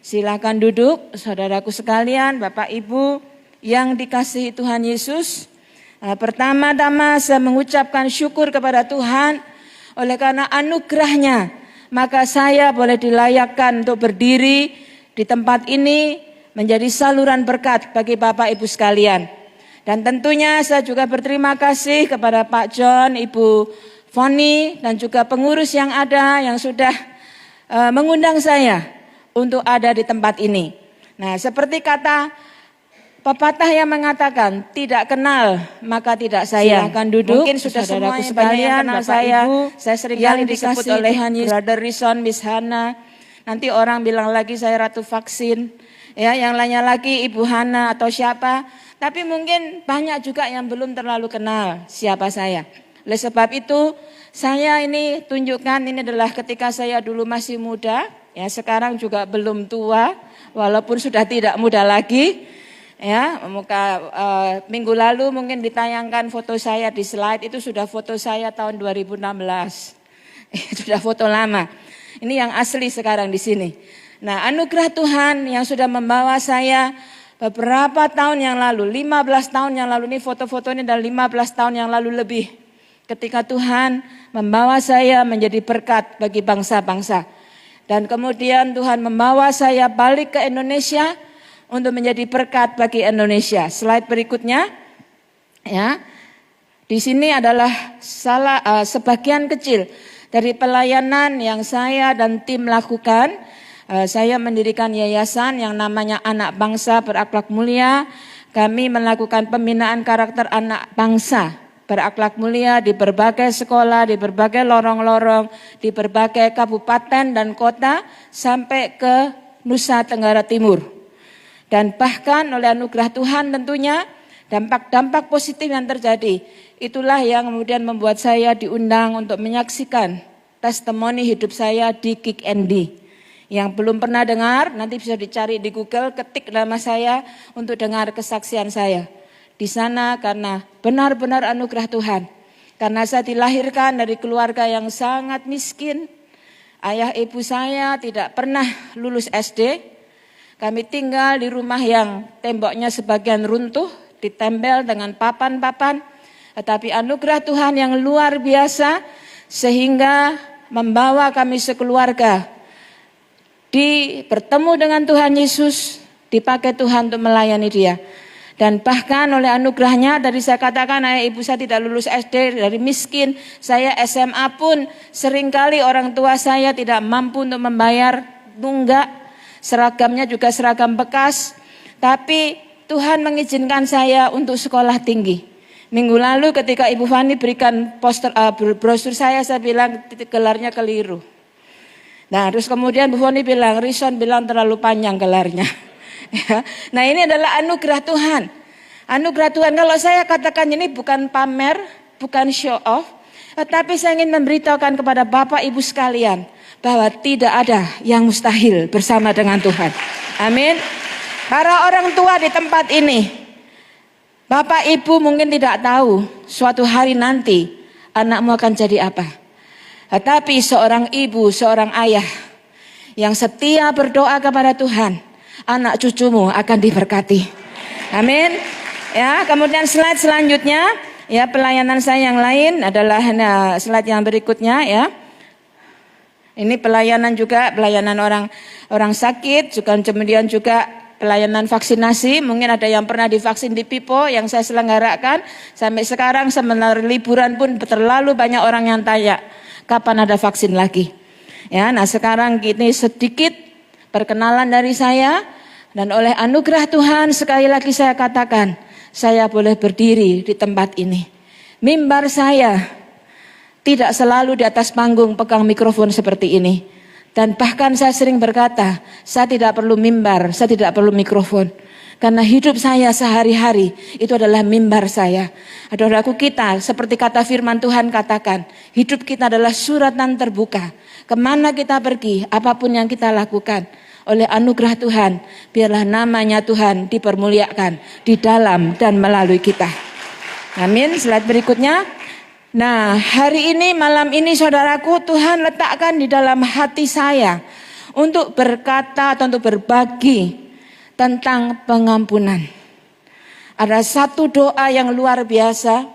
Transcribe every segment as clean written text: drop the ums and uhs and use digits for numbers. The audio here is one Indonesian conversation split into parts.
Silakan duduk, saudaraku sekalian, Bapak Ibu yang dikasihi Tuhan Yesus. Pertama-tama saya mengucapkan syukur kepada Tuhan oleh karena anugerahnya, maka saya boleh dilayakkan untuk berdiri di tempat ini menjadi saluran berkat bagi Bapak Ibu sekalian. Dan tentunya saya juga berterima kasih kepada Pak John, Ibu Foni, dan juga pengurus yang ada yang sudah mengundang saya untuk ada di tempat ini. Nah, seperti kata pepatah yang mengatakan tidak kenal maka tidak sayang. Silakan duduk. Mungkin sudah saudaraku sekalian kenal saya. Saya sering kali disebut oleh Brother Rison, Miss Hana. Nanti orang bilang lagi saya Ratu Vaksin. Ya, yang lainnya lagi Ibu Hana atau siapa. Tapi mungkin banyak juga yang belum terlalu kenal siapa saya. Oleh sebab itu saya ini tunjukkan ini adalah ketika saya dulu masih muda. Ya, sekarang juga belum tua, walaupun sudah tidak muda lagi. Ya, minggu lalu mungkin ditayangkan foto saya di slide, itu sudah foto saya tahun 2016. Sudah foto lama. Ini yang asli sekarang di sini. Nah, anugerah Tuhan yang sudah membawa saya beberapa tahun yang lalu, 15 tahun yang lalu, ini foto-foto ini dari 15 tahun yang lalu lebih. Ketika Tuhan membawa saya menjadi berkat bagi bangsa-bangsa. Dan kemudian Tuhan membawa saya balik ke Indonesia untuk menjadi berkat bagi Indonesia. Slide berikutnya, ya. Di sini adalah sebagian kecil dari pelayanan yang saya dan tim lakukan. Saya mendirikan yayasan yang namanya Anak Bangsa Berakhlak Mulia. Kami melakukan pembinaan karakter anak bangsa berakhlak mulia di berbagai sekolah, di berbagai lorong-lorong, di berbagai kabupaten dan kota sampai ke Nusa Tenggara Timur. Dan bahkan oleh anugerah Tuhan tentunya dampak-dampak positif yang terjadi. Itulah yang kemudian membuat saya diundang untuk menyaksikan testimoni hidup saya di Kick ND. Yang belum pernah dengar nanti bisa dicari di Google, ketik nama saya untuk dengar kesaksian saya. Di sana karena benar-benar anugerah Tuhan. Karena saya dilahirkan dari keluarga yang sangat miskin. Ayah ibu saya tidak pernah lulus SD. Kami tinggal di rumah yang temboknya sebagian runtuh, ditempel dengan papan-papan. Tetapi anugerah Tuhan yang luar biasa sehingga membawa kami sekeluarga bertemu dengan Tuhan Yesus, dipakai Tuhan untuk melayani Dia. Dan bahkan oleh anugerahnya, tadi saya katakan ayah ibu saya tidak lulus SD, dari miskin, saya SMA pun seringkali orang tua saya tidak mampu untuk membayar tunggak, seragamnya juga seragam bekas, tapi Tuhan mengizinkan saya untuk sekolah tinggi. Minggu lalu ketika Ibu Fani berikan brosur saya bilang gelarnya keliru. Nah, terus kemudian Bu Fani bilang, Rison bilang terlalu panjang gelarnya. Nah, ini adalah anugerah Tuhan. Anugerah Tuhan, kalau saya katakan ini bukan pamer, bukan show off, tetapi saya ingin memberitahukan kepada Bapak Ibu sekalian bahwa tidak ada yang mustahil bersama dengan Tuhan. Amin. Para orang tua di tempat ini, Bapak Ibu mungkin tidak tahu suatu hari nanti anakmu akan jadi apa. Tetapi seorang ibu, seorang ayah yang setia berdoa kepada Tuhan, anak cucumu akan diberkati. Amin. Ya, kemudian slide selanjutnya, ya, pelayanan saya yang lain adalah slide yang berikutnya, ya. Ini pelayanan juga, pelayanan orang sakit, juga kemudian juga pelayanan vaksinasi. Mungkin ada yang pernah divaksin di Pipo yang saya selenggarakan. Sampai sekarang sebenarnya liburan pun terlalu banyak orang yang tanya, kapan ada vaksin lagi? Ya, nah sekarang ini sedikit perkenalan dari saya. Dan oleh anugerah Tuhan sekali lagi saya katakan, saya boleh berdiri di tempat ini. Mimbar saya tidak selalu di atas panggung pegang mikrofon seperti ini. Dan bahkan saya sering berkata, saya tidak perlu mimbar, saya tidak perlu mikrofon. Karena hidup saya sehari-hari itu adalah mimbar saya. Saudaraku, kita seperti kata firman Tuhan katakan, hidup kita adalah suratan terbuka. Kemana kita pergi, apapun yang kita lakukan. Oleh anugerah Tuhan, biarlah namanya Tuhan dipermuliakan di dalam dan melalui kita. Amin. Slide berikutnya. Nah, hari ini, malam ini saudaraku, Tuhan letakkan di dalam hati saya untuk berkata atau untuk berbagi tentang pengampunan. Ada satu doa yang luar biasa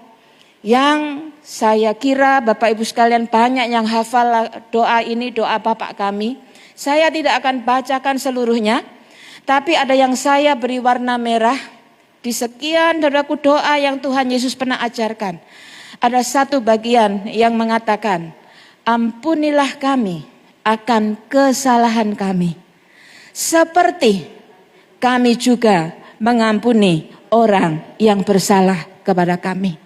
yang saya kira Bapak Ibu sekalian banyak yang hafal doa ini, doa Bapak kami. Saya tidak akan bacakan seluruhnya, tapi ada yang saya beri warna merah. Di sekian saudaraku doa yang Tuhan Yesus pernah ajarkan, ada satu bagian yang mengatakan, ampunilah kami akan kesalahan kami, seperti kami juga mengampuni orang yang bersalah kepada kami.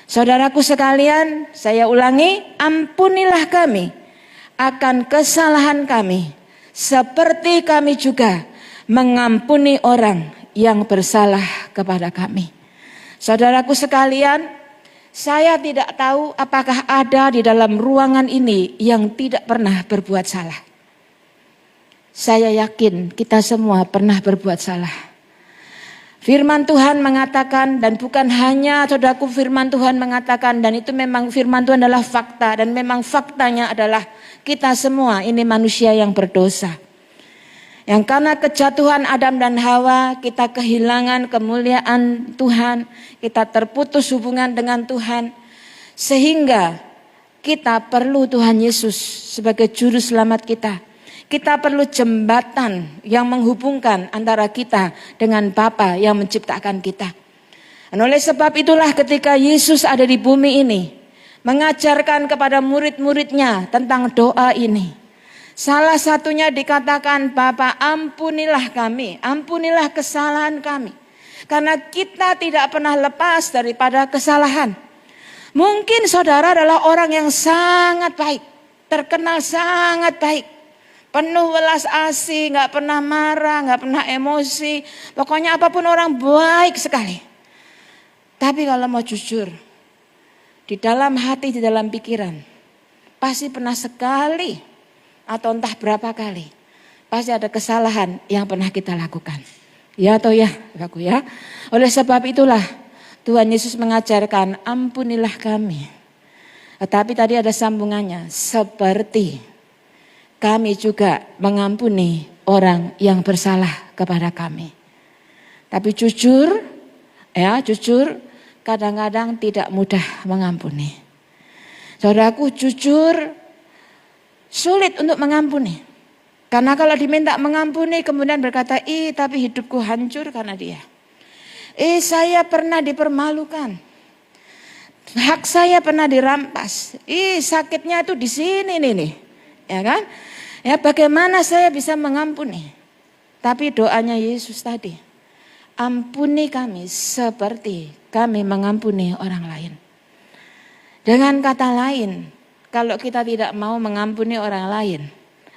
Saudaraku sekalian, saya ulangi, ampunilah kami akan kesalahan kami, seperti kami juga mengampuni orang yang bersalah kepada kami. Saudaraku sekalian, saya tidak tahu apakah ada di dalam ruangan ini yang tidak pernah berbuat salah. Saya yakin kita semua pernah berbuat salah. Firman Tuhan mengatakan, dan bukan hanya saudaraku, firman Tuhan mengatakan, dan itu memang firman Tuhan adalah fakta, dan memang faktanya adalah kita semua ini manusia yang berdosa. Yang karena kejatuhan Adam dan Hawa, kita kehilangan kemuliaan Tuhan, kita terputus hubungan dengan Tuhan, sehingga kita perlu Tuhan Yesus sebagai juru selamat kita. Kita perlu jembatan yang menghubungkan antara kita dengan Bapa yang menciptakan kita. Dan oleh sebab itulah ketika Yesus ada di bumi ini, mengajarkan kepada murid-muridnya tentang doa ini. Salah satunya dikatakan, Bapa ampunilah kami, ampunilah kesalahan kami. Karena kita tidak pernah lepas daripada kesalahan. Mungkin saudara adalah orang yang sangat baik, terkenal sangat baik. Penuh welas asih, gak pernah marah, gak pernah emosi. Pokoknya apapun orang baik sekali. Tapi kalau mau jujur, di dalam hati, di dalam pikiran, pasti pernah sekali atau entah berapa kali, pasti ada kesalahan yang pernah kita lakukan. Ya atau ya, aku ya. Oleh sebab itulah Tuhan Yesus mengajarkan, ampunilah kami. Tetapi tadi ada sambungannya, seperti kami juga mengampuni orang yang bersalah kepada kami. Tapi jujur, kadang-kadang tidak mudah mengampuni. Saudaraku, jujur sulit untuk mengampuni. Karena kalau diminta mengampuni kemudian berkata, tapi hidupku hancur karena dia. Saya pernah dipermalukan. Hak saya pernah dirampas. Sakitnya itu di sini nih. Ya kan? Ya, bagaimana saya bisa mengampuni? Tapi doanya Yesus tadi, ampuni kami seperti kami mengampuni orang lain. Dengan kata lain, kalau kita tidak mau mengampuni orang lain,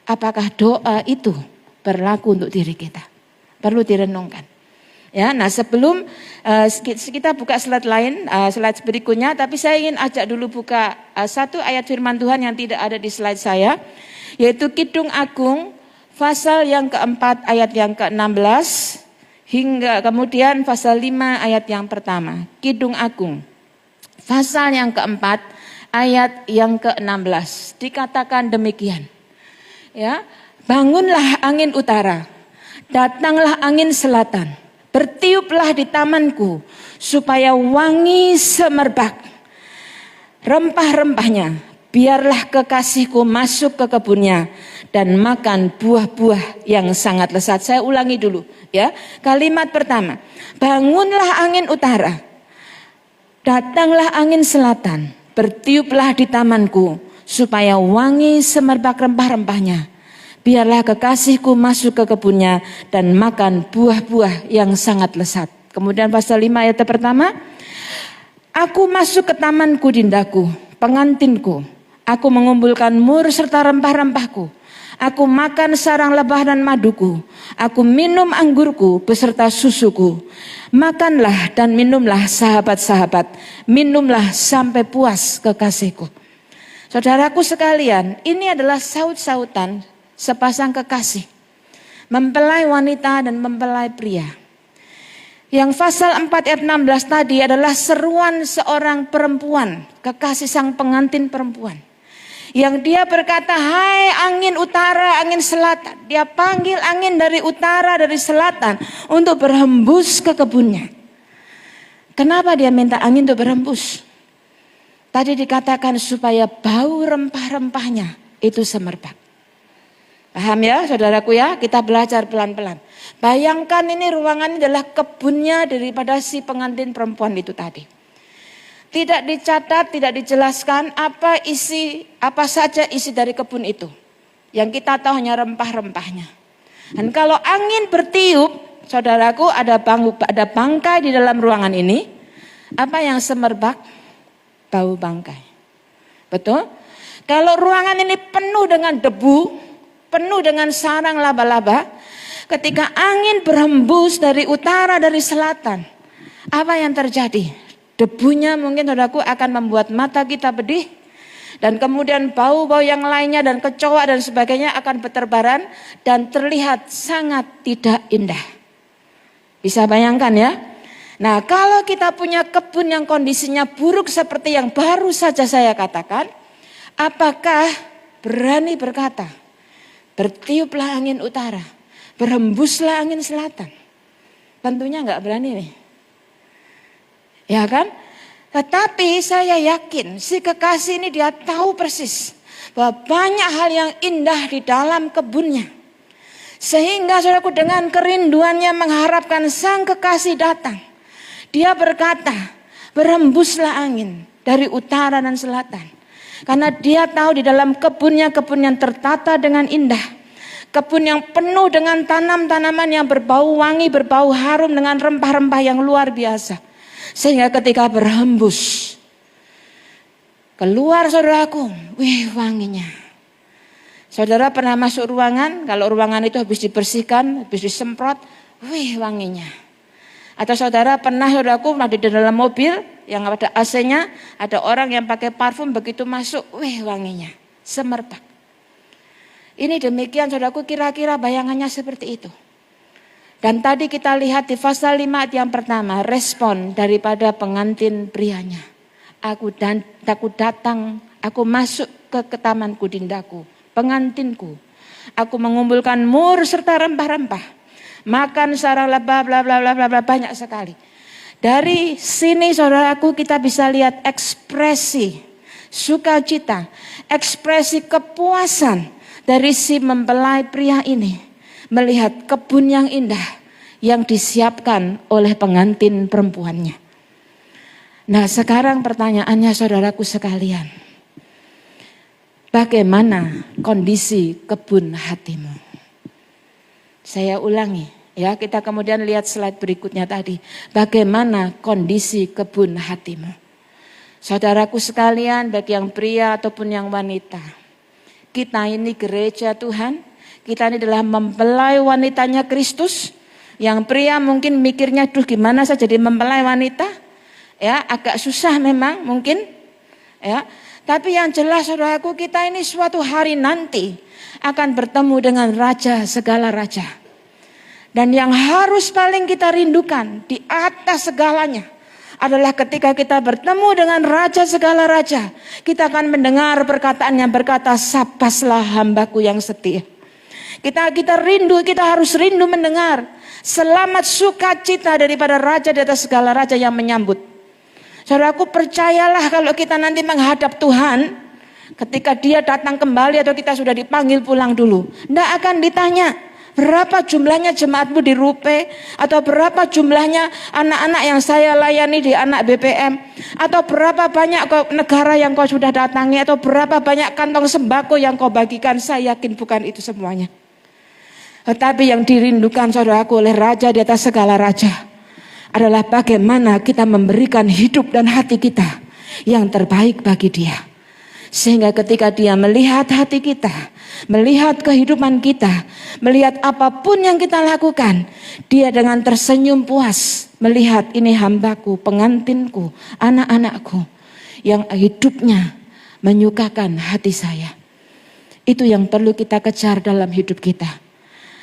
apakah doa itu berlaku untuk diri kita? Perlu direnungkan. Ya, nah sebelum kita buka slide lain, slide berikutnya, tapi saya ingin ajak dulu buka satu ayat firman Tuhan yang tidak ada di slide saya. Yaitu Kidung Agung pasal yang keempat ayat yang ke-16 hingga kemudian pasal 5 ayat yang pertama. Kidung Agung pasal yang keempat ayat yang ke-16 dikatakan demikian. Ya, bangunlah angin utara, datanglah angin selatan, bertiuplah di tamanku supaya wangi semerbak rempah-rempahnya. Biarlah kekasihku masuk ke kebunnya dan makan buah-buah yang sangat lezat. Saya ulangi dulu ya. Kalimat pertama, bangunlah angin utara, datanglah angin selatan, bertiuplah di tamanku supaya wangi semerbak rempah-rempahnya. Biarlah kekasihku masuk ke kebunnya dan makan buah-buah yang sangat lezat. Kemudian pasal 5 ayat pertama, aku masuk ke tamanku dindaku, pengantinku. Aku mengumpulkan mur serta rempah-rempahku. Aku makan sarang lebah dan maduku. Aku minum anggurku beserta susuku. Makanlah dan minumlah sahabat-sahabat. Minumlah sampai puas kekasihku. Saudaraku sekalian, ini adalah saut-sautan sepasang kekasih. Mempelai wanita dan mempelai pria. Yang pasal 4 ayat 16 tadi adalah seruan seorang perempuan, kekasih sang pengantin perempuan. Yang dia berkata, hai angin utara, angin selatan. Dia panggil angin dari utara, dari selatan untuk berhembus ke kebunnya. Kenapa dia minta angin untuk berhembus? Tadi dikatakan supaya bau rempah-rempahnya itu semerbak. Paham ya saudaraku ya? Kita belajar pelan-pelan. Bayangkan ini ruangan ini adalah kebunnya daripada si pengantin perempuan itu tadi. Tidak dicatat, tidak dijelaskan apa saja isi dari kebun itu. Yang kita tahu hanya rempah-rempahnya. Dan kalau angin bertiup, saudaraku, ada bangkai di dalam ruangan ini. Apa yang semerbak? Bau bangkai. Betul? Kalau ruangan ini penuh dengan debu, penuh dengan sarang laba-laba, ketika angin berhembus dari utara, dari selatan, apa yang terjadi? Debunya mungkin saudaraku akan membuat mata kita pedih, dan kemudian bau-bau yang lainnya dan kecoa dan sebagainya akan berterbaran dan terlihat sangat tidak indah. Bisa bayangkan ya? Nah, kalau kita punya kebun yang kondisinya buruk seperti yang baru saja saya katakan, apakah berani berkata, bertiuplah angin utara, berhembuslah angin selatan? Tentunya enggak berani nih. Ya kan? Tetapi saya yakin si kekasih ini dia tahu persis bahwa banyak hal yang indah di dalam kebunnya. Sehingga saudaraku dengan kerinduannya mengharapkan sang kekasih datang. Dia berkata, berhembuslah angin dari utara dan selatan. Karena dia tahu di dalam kebunnya, kebun yang tertata dengan indah. Kebun yang penuh dengan tanam-tanaman yang berbau wangi, berbau harum dengan rempah-rempah yang luar biasa. Sehingga ketika berhembus, keluar saudaraku, wih wanginya. Saudara pernah masuk ruangan, kalau ruangan itu habis dibersihkan, habis disemprot, wih wanginya. Atau saudara pernah saudaraku ada di dalam mobil yang ada AC-nya, ada orang yang pakai parfum begitu masuk, wih wanginya, semerbak. Ini demikian saudaraku kira-kira bayangannya seperti itu. Dan tadi kita lihat di pasal 5 ayat yang pertama, respon daripada pengantin prianya. Aku datang, aku masuk ke tamanku dindaku, pengantinku. Aku mengumpulkan mur serta rempah-rempah. Makan sarang laba bla bla bla bla banyak sekali. Dari sini saudaraku kita bisa lihat ekspresi sukacita, ekspresi kepuasan dari si mempelai pria ini melihat kebun yang indah yang disiapkan oleh pengantin perempuannya. Nah, sekarang pertanyaannya saudaraku sekalian. Bagaimana kondisi kebun hatimu? Saya ulangi ya, kita kemudian lihat slide berikutnya tadi. Bagaimana kondisi kebun hatimu? Saudaraku sekalian, baik yang pria ataupun yang wanita. Kita ini gereja Tuhan, kita ini adalah mempelai wanitanya Kristus. Yang pria mungkin mikirnya, duh gimana saya jadi mempelai wanita? Ya, agak susah memang mungkin. Ya, tapi yang jelas saudaraku, kita ini suatu hari nanti akan bertemu dengan Raja segala raja. Dan yang harus paling kita rindukan di atas segalanya adalah ketika kita bertemu dengan Raja segala raja, kita akan mendengar perkataan yang berkata, sapaslah hambaku yang setia. Kita harus rindu mendengar selamat sukacita daripada Raja di atas segala raja yang menyambut. Saudaraku, percayalah kalau kita nanti menghadap Tuhan, ketika dia datang kembali atau kita sudah dipanggil pulang dulu, tidak akan ditanya berapa jumlahnya jemaatmu di Rupe, atau berapa jumlahnya anak-anak yang saya layani di anak BPM, atau berapa banyak negara yang kau sudah datangi, atau berapa banyak kantong sembako yang kau bagikan. Saya yakin bukan itu semuanya. Tetapi yang dirindukan saudaraku oleh Raja di atas segala raja adalah bagaimana kita memberikan hidup dan hati kita yang terbaik bagi dia. Sehingga ketika dia melihat hati kita, melihat kehidupan kita, melihat apapun yang kita lakukan, dia dengan tersenyum puas melihat ini hambaku, pengantinku, anak-anakku yang hidupnya menyukakan hati saya. Itu yang perlu kita kejar dalam hidup kita.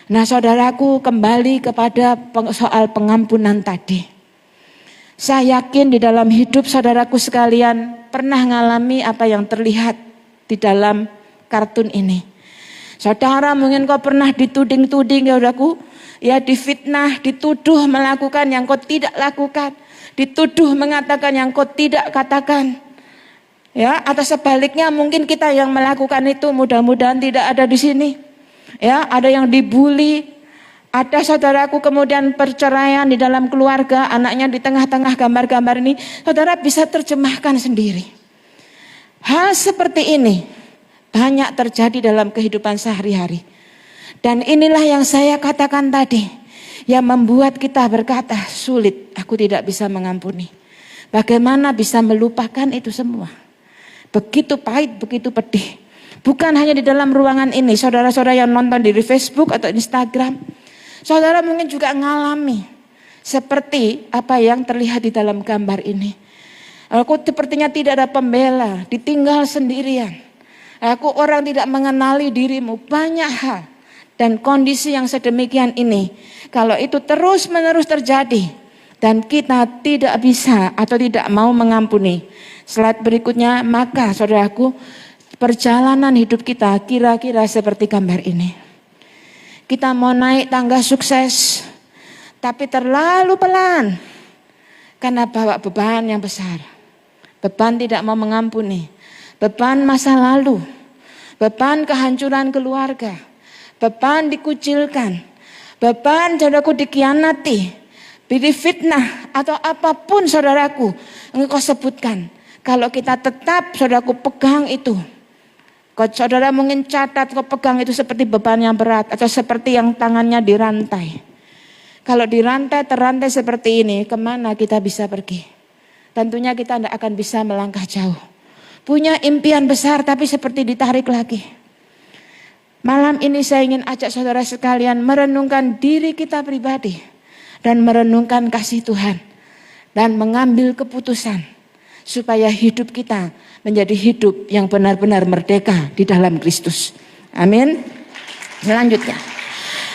Nah saudaraku, kembali kepada soal pengampunan tadi. Saya yakin di dalam hidup saudaraku sekalian pernah mengalami apa yang terlihat di dalam kartun ini. Saudara mungkin kau pernah dituding-tuding saudaraku, ya difitnah, dituduh melakukan yang kau tidak lakukan, dituduh mengatakan yang kau tidak katakan. Ya, atau sebaliknya mungkin kita yang melakukan itu, mudah-mudahan tidak ada di sini. Ya, ada yang dibully, ada saudaraku kemudian perceraian di dalam keluarga, anaknya di tengah-tengah gambar-gambar ini, saudara bisa terjemahkan sendiri. Hal seperti ini banyak terjadi dalam kehidupan sehari-hari. Dan inilah yang saya katakan tadi, yang membuat kita berkata, sulit, aku tidak bisa mengampuni. Bagaimana bisa melupakan itu semua? Begitu pahit, begitu pedih. Bukan hanya di dalam ruangan ini, saudara-saudara yang nonton di Facebook atau Instagram, saudara mungkin juga mengalami seperti apa yang terlihat di dalam gambar ini. Aku sepertinya tidak ada pembela, ditinggal sendirian. Aku orang tidak mengenali dirimu, banyak hal. Dan kondisi yang sedemikian ini, kalau itu terus-menerus terjadi, dan kita tidak bisa atau tidak mau mengampuni. Slide berikutnya, maka saudaraku, perjalanan hidup kita kira-kira seperti gambar ini. Kita mau naik tangga sukses, tapi terlalu pelan karena bawa beban yang besar. Beban tidak mau mengampuni, beban masa lalu, beban kehancuran keluarga, beban dikucilkan, beban saudaraku dikhianati, difitnah atau apapun saudaraku engkau sebutkan. Kalau kita tetap saudaraku pegang itu, kalau saudara mungkin catat kau pegang itu seperti beban yang berat atau seperti yang tangannya dirantai. Kalau dirantai terrantai seperti ini, kemana kita bisa pergi? Tentunya kita tidak akan bisa melangkah jauh. Punya impian besar tapi seperti ditarik lagi. Malam ini saya ingin ajak saudara sekalian merenungkan diri kita pribadi dan merenungkan kasih Tuhan dan mengambil keputusan supaya hidup kita menjadi hidup yang benar-benar merdeka di dalam Kristus. Amin. Selanjutnya,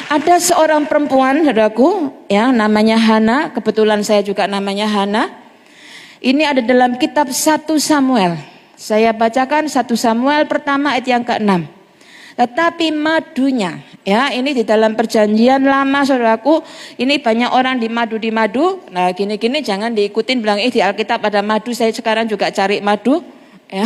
ada seorang perempuan, saudaraku, ya namanya Hana. Kebetulan saya juga namanya Hana. Ini ada dalam kitab 1 Samuel. Saya bacakan 1 Samuel pertama ayat yang ke-6. Tetapi madunya, ya ini di dalam perjanjian lama saudaraku, ini banyak orang di madu. Nah gini-gini jangan diikutin bilang di Alkitab ada madu, saya sekarang juga cari madu. Ya,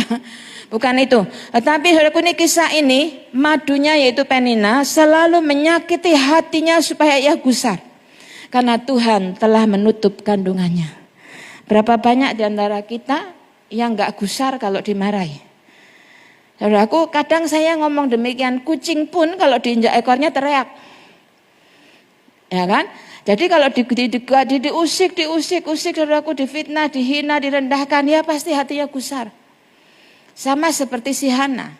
bukan itu. Tetapi saudaraku ini kisah ini, madunya yaitu Penina selalu menyakiti hatinya supaya ia gusar. Karena Tuhan telah menutup kandungannya. Berapa banyak di antara kita yang gak gusar kalau dimarahi? Saudaraku, kadang saya ngomong demikian, kucing pun kalau diinjak ekornya teriak. Ya kan? Jadi kalau diusik, saudaraku, difitnah, dihina, direndahkan, ya pasti hatinya gusar. Sama seperti si Hana.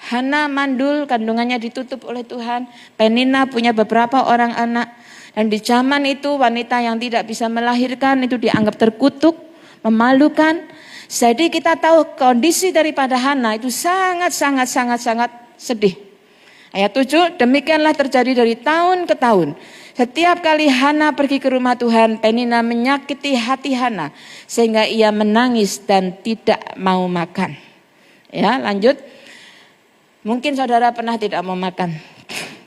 Hana mandul, kandungannya ditutup oleh Tuhan. Penina punya beberapa orang anak. Dan di zaman itu wanita yang tidak bisa melahirkan itu dianggap terkutuk, memalukan. Jadi kita tahu kondisi daripada Hana itu sangat sedih. Ayat 7, demikianlah terjadi dari tahun ke tahun. Setiap kali Hana pergi ke rumah Tuhan, Penina menyakiti hati Hana sehingga ia menangis dan tidak mau makan. Ya, lanjut. Mungkin saudara pernah tidak mau makan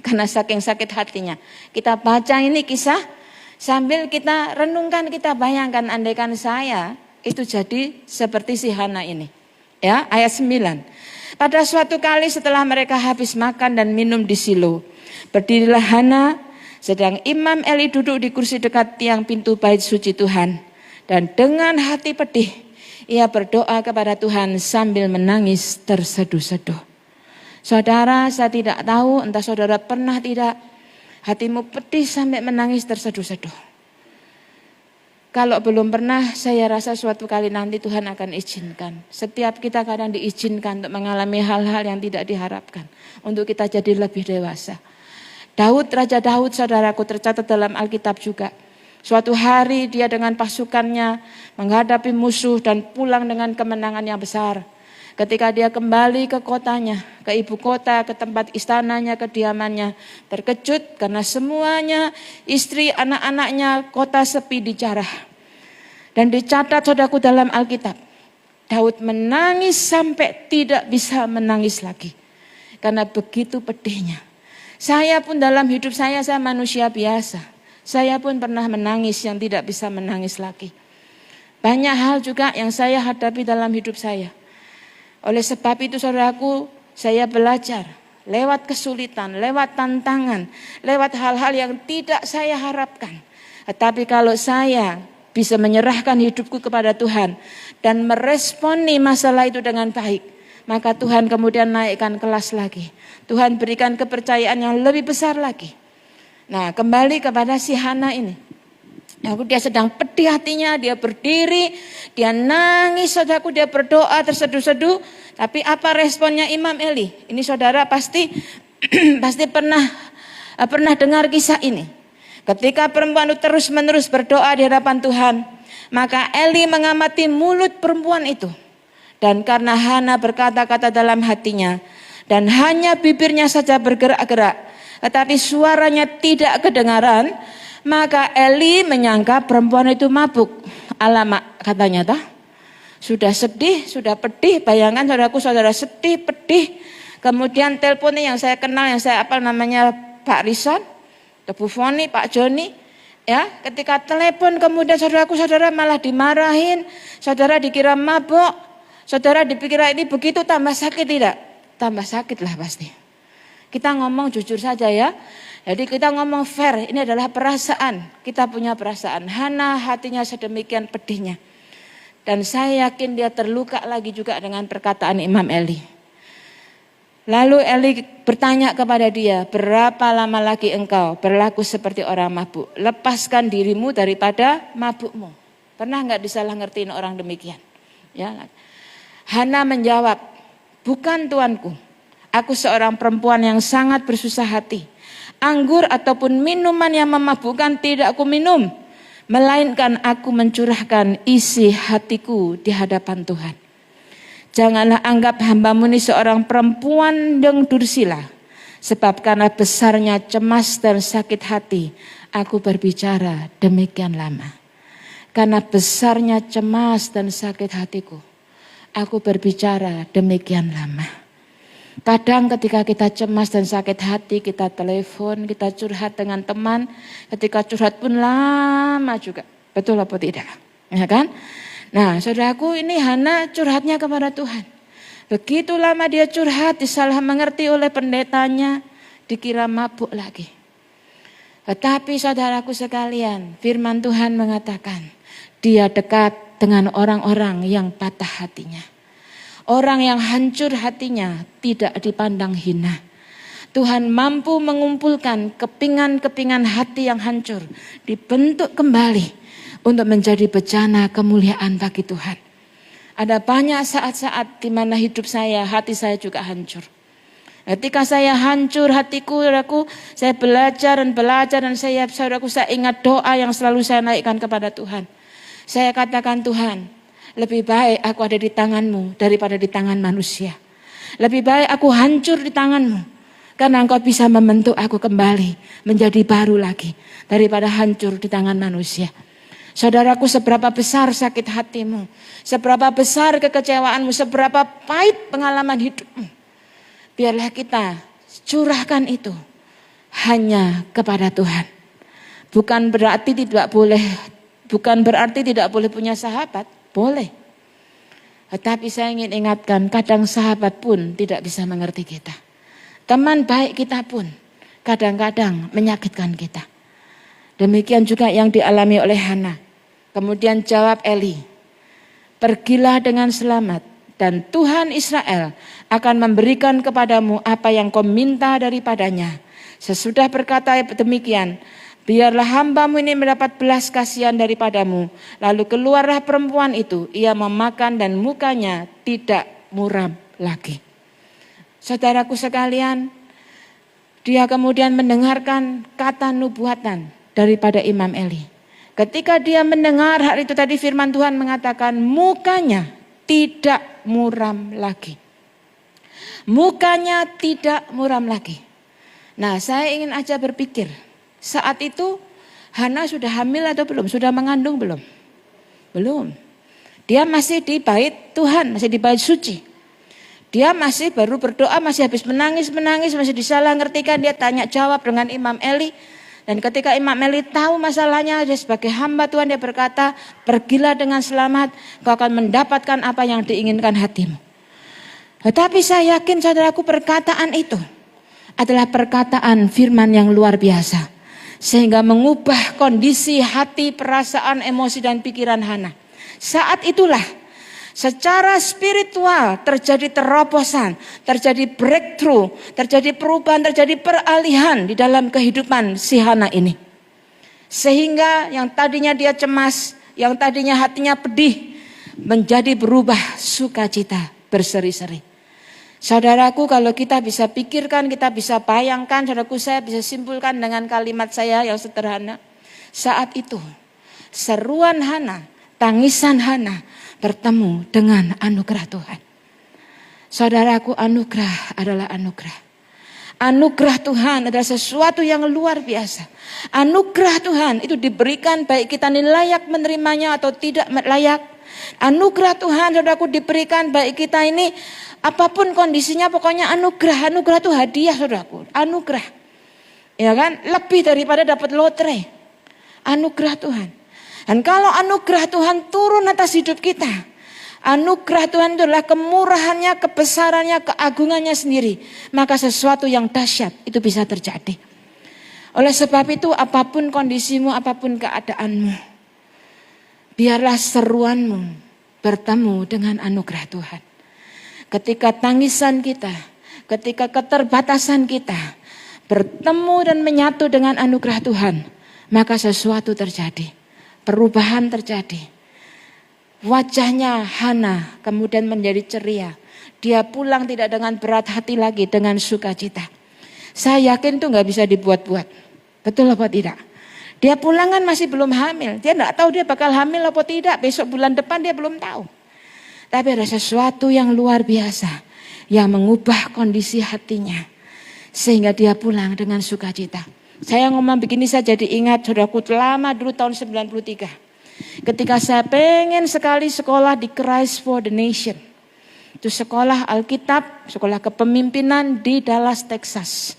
karena saking sakit hatinya. Kita baca ini kisah sambil kita renungkan, kita bayangkan andaikan saya itu jadi seperti si Hana ini. Ya, ayat 9. Pada suatu kali setelah mereka habis makan dan minum di Silo, berdirilah Hana, sedang Imam Eli duduk di kursi dekat tiang pintu bait suci Tuhan. Dan dengan hati pedih, ia berdoa kepada Tuhan sambil menangis terseduh-seduh. Saudara, saya tidak tahu, entah saudara pernah tidak, hatimu pedih sampai menangis terseduh-seduh. Kalau belum pernah, saya rasa suatu kali nanti Tuhan akan izinkan. Setiap kita kadang diizinkan untuk mengalami hal-hal yang tidak diharapkan. Untuk kita jadi lebih dewasa. Raja Daud saudaraku tercatat dalam Alkitab juga. Suatu hari dia dengan pasukannya menghadapi musuh dan pulang dengan kemenangan yang besar. Ketika dia kembali ke kotanya, ke ibu kota, ke tempat istananya, kediamannya, terkejut karena semuanya, istri, anak-anaknya, kota sepi dijarah. Dan dicatat saudaraku dalam Alkitab, Daud menangis sampai tidak bisa menangis lagi. Karena begitu pedihnya. Saya pun dalam hidup saya manusia biasa. Saya pun pernah menangis yang tidak bisa menangis lagi. Banyak hal juga yang saya hadapi dalam hidup saya. Oleh sebab itu saudaraku, saya belajar lewat kesulitan, lewat tantangan, lewat hal-hal yang tidak saya harapkan. Tetapi kalau saya bisa menyerahkan hidupku kepada Tuhan dan meresponi masalah itu dengan baik, maka Tuhan kemudian naikkan kelas lagi. Tuhan berikan kepercayaan yang lebih besar lagi. Nah, kembali kepada si Hana ini. Dia sedang pedih hatinya, dia berdiri, dia nangis, saudaraku, dia berdoa terseduh-seduh. Tapi apa responnya Imam Eli? Ini saudara pasti pernah dengar kisah ini. Ketika perempuan itu terus-menerus berdoa di hadapan Tuhan, maka Eli mengamati mulut perempuan itu. Dan karena Hana berkata-kata dalam hatinya, dan hanya bibirnya saja bergerak-gerak, tetapi suaranya tidak kedengaran, maka Eli menyangka perempuan itu mabuk. Alamak, katanya tah. Sudah sedih, sudah pedih, bayangkan saudara sedih, pedih. Kemudian teleponnya yang saya kenal, yang saya apal namanya Pak Rison, Bu Foni, Pak Joni. Ya, ketika telepon kemudian saudara malah dimarahin, saudara dikira mabuk, saudara dipikir ini begitu, tambah sakit tidak? Tambah sakit lah pasti. Kita ngomong jujur saja ya. Jadi kita ngomong fair, ini adalah perasaan. Kita punya perasaan. Hana hatinya sedemikian pedihnya. Dan saya yakin dia terluka lagi juga dengan perkataan Imam Eli. Lalu Eli bertanya kepada dia, berapa lama lagi engkau berlaku seperti orang mabuk? Lepaskan dirimu daripada mabukmu. Pernah nggak disalah ngertiin orang demikian? Ya. Hana menjawab, bukan tuanku. Aku seorang perempuan yang sangat bersusah hati. Anggur ataupun minuman yang memabukkan tidak aku minum. Melainkan aku mencurahkan isi hatiku di hadapan Tuhan. Janganlah anggap hambamu ini seorang perempuan yang dursila. Sebab karena besarnya cemas dan sakit hati, aku berbicara demikian lama. Karena besarnya cemas dan sakit hatiku, aku berbicara demikian lama. Kadang ketika kita cemas dan sakit hati, kita telepon, kita curhat dengan teman. Ketika curhat pun lama juga. Betul apa tidak? Ya kan? Nah, saudaraku, ini Hana curhatnya kepada Tuhan. Begitu lama dia curhat, disalah mengerti oleh pendetanya, dikira mabuk lagi. Tetapi saudaraku sekalian, firman Tuhan mengatakan, dia dekat dengan orang-orang yang patah hatinya. Orang yang hancur hatinya tidak dipandang hina. Tuhan mampu mengumpulkan kepingan-kepingan hati yang hancur, dibentuk kembali untuk menjadi bejana kemuliaan bagi Tuhan. Ada banyak saat-saat di mana hidup saya, hati saya juga hancur. Ketika saya hancur hatiku, saya belajar dan saya ingat doa yang selalu saya naikkan kepada Tuhan. Saya katakan, Tuhan, lebih baik aku ada di tangan-Mu daripada di tangan manusia. Lebih baik aku hancur di tangan-Mu, karena Engkau bisa membentuk aku kembali menjadi baru lagi daripada hancur di tangan manusia. Saudaraku, seberapa besar sakit hatimu, seberapa besar kekecewaanmu, seberapa pahit pengalaman hidupmu, biarlah kita curahkan itu hanya kepada Tuhan. Bukan berarti tidak boleh punya sahabat, boleh. Tetapi saya ingin ingatkan, kadang sahabat pun tidak bisa mengerti kita. Teman baik kita pun kadang-kadang menyakitkan kita. Demikian juga yang dialami oleh Hana. Kemudian jawab Eli, pergilah dengan selamat dan Tuhan Israel akan memberikan kepadamu apa yang kau minta daripadanya. Sesudah berkata demikian, biarlah hambamu ini mendapat belas kasihan daripadamu. Lalu keluarlah perempuan itu, ia memakan dan mukanya tidak muram lagi. Saudaraku sekalian, dia kemudian mendengarkan kata nubuatan daripada Imam Eli. Ketika dia mendengar hal itu tadi, firman Tuhan mengatakan mukanya tidak muram lagi. Mukanya tidak muram lagi. Nah, saya ingin aja berpikir, saat itu Hana sudah hamil atau belum? Sudah mengandung belum? Belum. Dia masih di bait Tuhan, masih di bait suci. Dia masih baru berdoa, masih habis menangis, masih disalah ngertikan. Dia tanya jawab dengan Imam Eli. Dan ketika Imam Eli tahu masalahnya, dia sebagai hamba Tuhan, dia berkata, pergilah dengan selamat, kau akan mendapatkan apa yang diinginkan hatimu. Tetapi saya yakin saudaraku, perkataan itu adalah perkataan firman yang luar biasa. Sehingga mengubah kondisi hati, perasaan, emosi dan pikiran Hana. Saat itulah secara spiritual terjadi terobosan, terjadi breakthrough, terjadi perubahan, terjadi peralihan di dalam kehidupan si Hana ini. Sehingga yang tadinya dia cemas, yang tadinya hatinya pedih, menjadi berubah sukacita berseri-seri. Saudaraku, kalau kita bisa pikirkan, kita bisa bayangkan, saudaraku, saya bisa simpulkan dengan kalimat saya yang sederhana. Saat itu seruan Hana, tangisan Hana bertemu dengan anugerah Tuhan. Saudaraku, anugerah adalah anugerah. Anugerah Tuhan adalah sesuatu yang luar biasa. Anugerah Tuhan itu diberikan baik kita ini layak menerimanya atau tidak layak. Anugerah Tuhan, saudaraku, diberikan baik kita ini apapun kondisinya, pokoknya anugerah. Anugerah itu hadiah, saudaraku. Anugerah. Ya kan? Lebih daripada dapat lotre. Anugerah Tuhan. Dan kalau anugerah Tuhan turun atas hidup kita, anugerah Tuhan itu adalah kemurahannya, kebesarannya, keagungannya sendiri. Maka sesuatu yang dahsyat itu bisa terjadi. Oleh sebab itu, apapun kondisimu, apapun keadaanmu, biarlah seruanmu bertemu dengan anugerah Tuhan. Ketika tangisan kita, ketika keterbatasan kita bertemu dan menyatu dengan anugerah Tuhan, maka sesuatu terjadi. Perubahan terjadi. Wajahnya Hana kemudian menjadi ceria. Dia pulang tidak dengan berat hati lagi, dengan sukacita. Saya yakin itu gak bisa dibuat-buat. Betul apa tidak? Dia pulang kan masih belum hamil. Dia gak tahu dia bakal hamil apa tidak. Besok bulan depan dia belum tahu. Tapi ada sesuatu yang luar biasa yang mengubah kondisi hatinya. Sehingga dia pulang dengan sukacita. Saya ngomong begini saya jadi ingat saudaraku lama dulu tahun 93. Ketika saya pengen sekali sekolah di Christ for the Nation. Itu sekolah Alkitab, sekolah kepemimpinan di Dallas, Texas.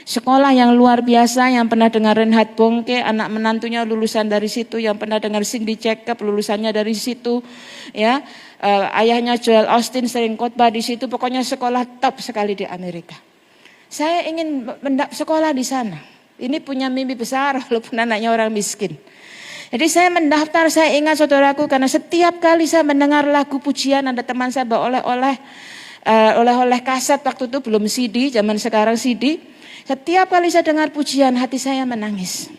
Sekolah yang luar biasa, yang pernah dengar Reinhard Bonnke, anak menantunya lulusan dari situ, yang pernah dengar Cindy Jacob lulusannya dari situ, ya, ayahnya Joel Austin sering khotbah di situ, pokoknya sekolah top sekali di Amerika. Saya ingin sekolah di sana. Ini punya mimpi besar walaupun anaknya orang miskin. Jadi saya mendaftar, saya ingat saudaraku, karena setiap kali saya mendengar lagu pujian, ada teman saya bawa oleh-oleh kaset, waktu itu belum CD, zaman sekarang CD. Setiap kali saya dengar pujian, hati saya menangis.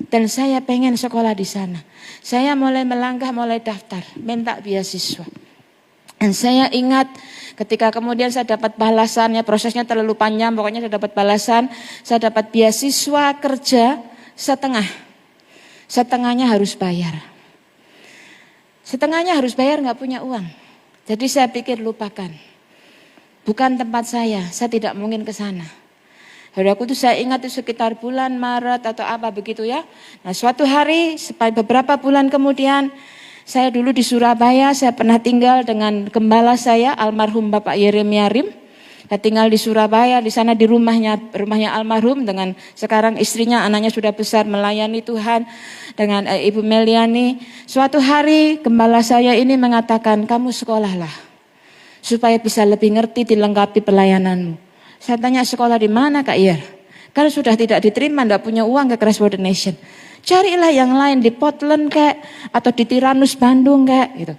Dan saya pengen sekolah di sana. Saya mulai melangkah, mulai daftar, minta beasiswa. Dan saya ingat ketika kemudian saya dapat balasannya, prosesnya terlalu panjang, pokoknya saya dapat balasan, saya dapat beasiswa kerja setengah. Setengahnya harus bayar. Setengahnya harus bayar, gak punya uang. Jadi saya pikir lupakan. Bukan tempat saya tidak mungkin ke sana. Saudaraku itu saya ingat itu sekitar bulan Maret atau apa begitu ya. Nah suatu hari beberapa bulan kemudian saya dulu di Surabaya, saya pernah tinggal dengan gembala saya almarhum Bapak Yeremia Rim. Saya tinggal di Surabaya, di sana di rumahnya almarhum dengan sekarang istrinya, anaknya sudah besar melayani Tuhan dengan Ibu Meliani. Suatu hari gembala saya ini mengatakan, kamu sekolahlah supaya bisa lebih ngerti dilengkapi pelayananmu. Saya tanya sekolah di mana Kak Yer? Kalau sudah tidak diterima, tidak punya uang ke Christ for the Nation. Carilah yang lain di Portland kayak atau di Tyrannus Bandung kayak gitu.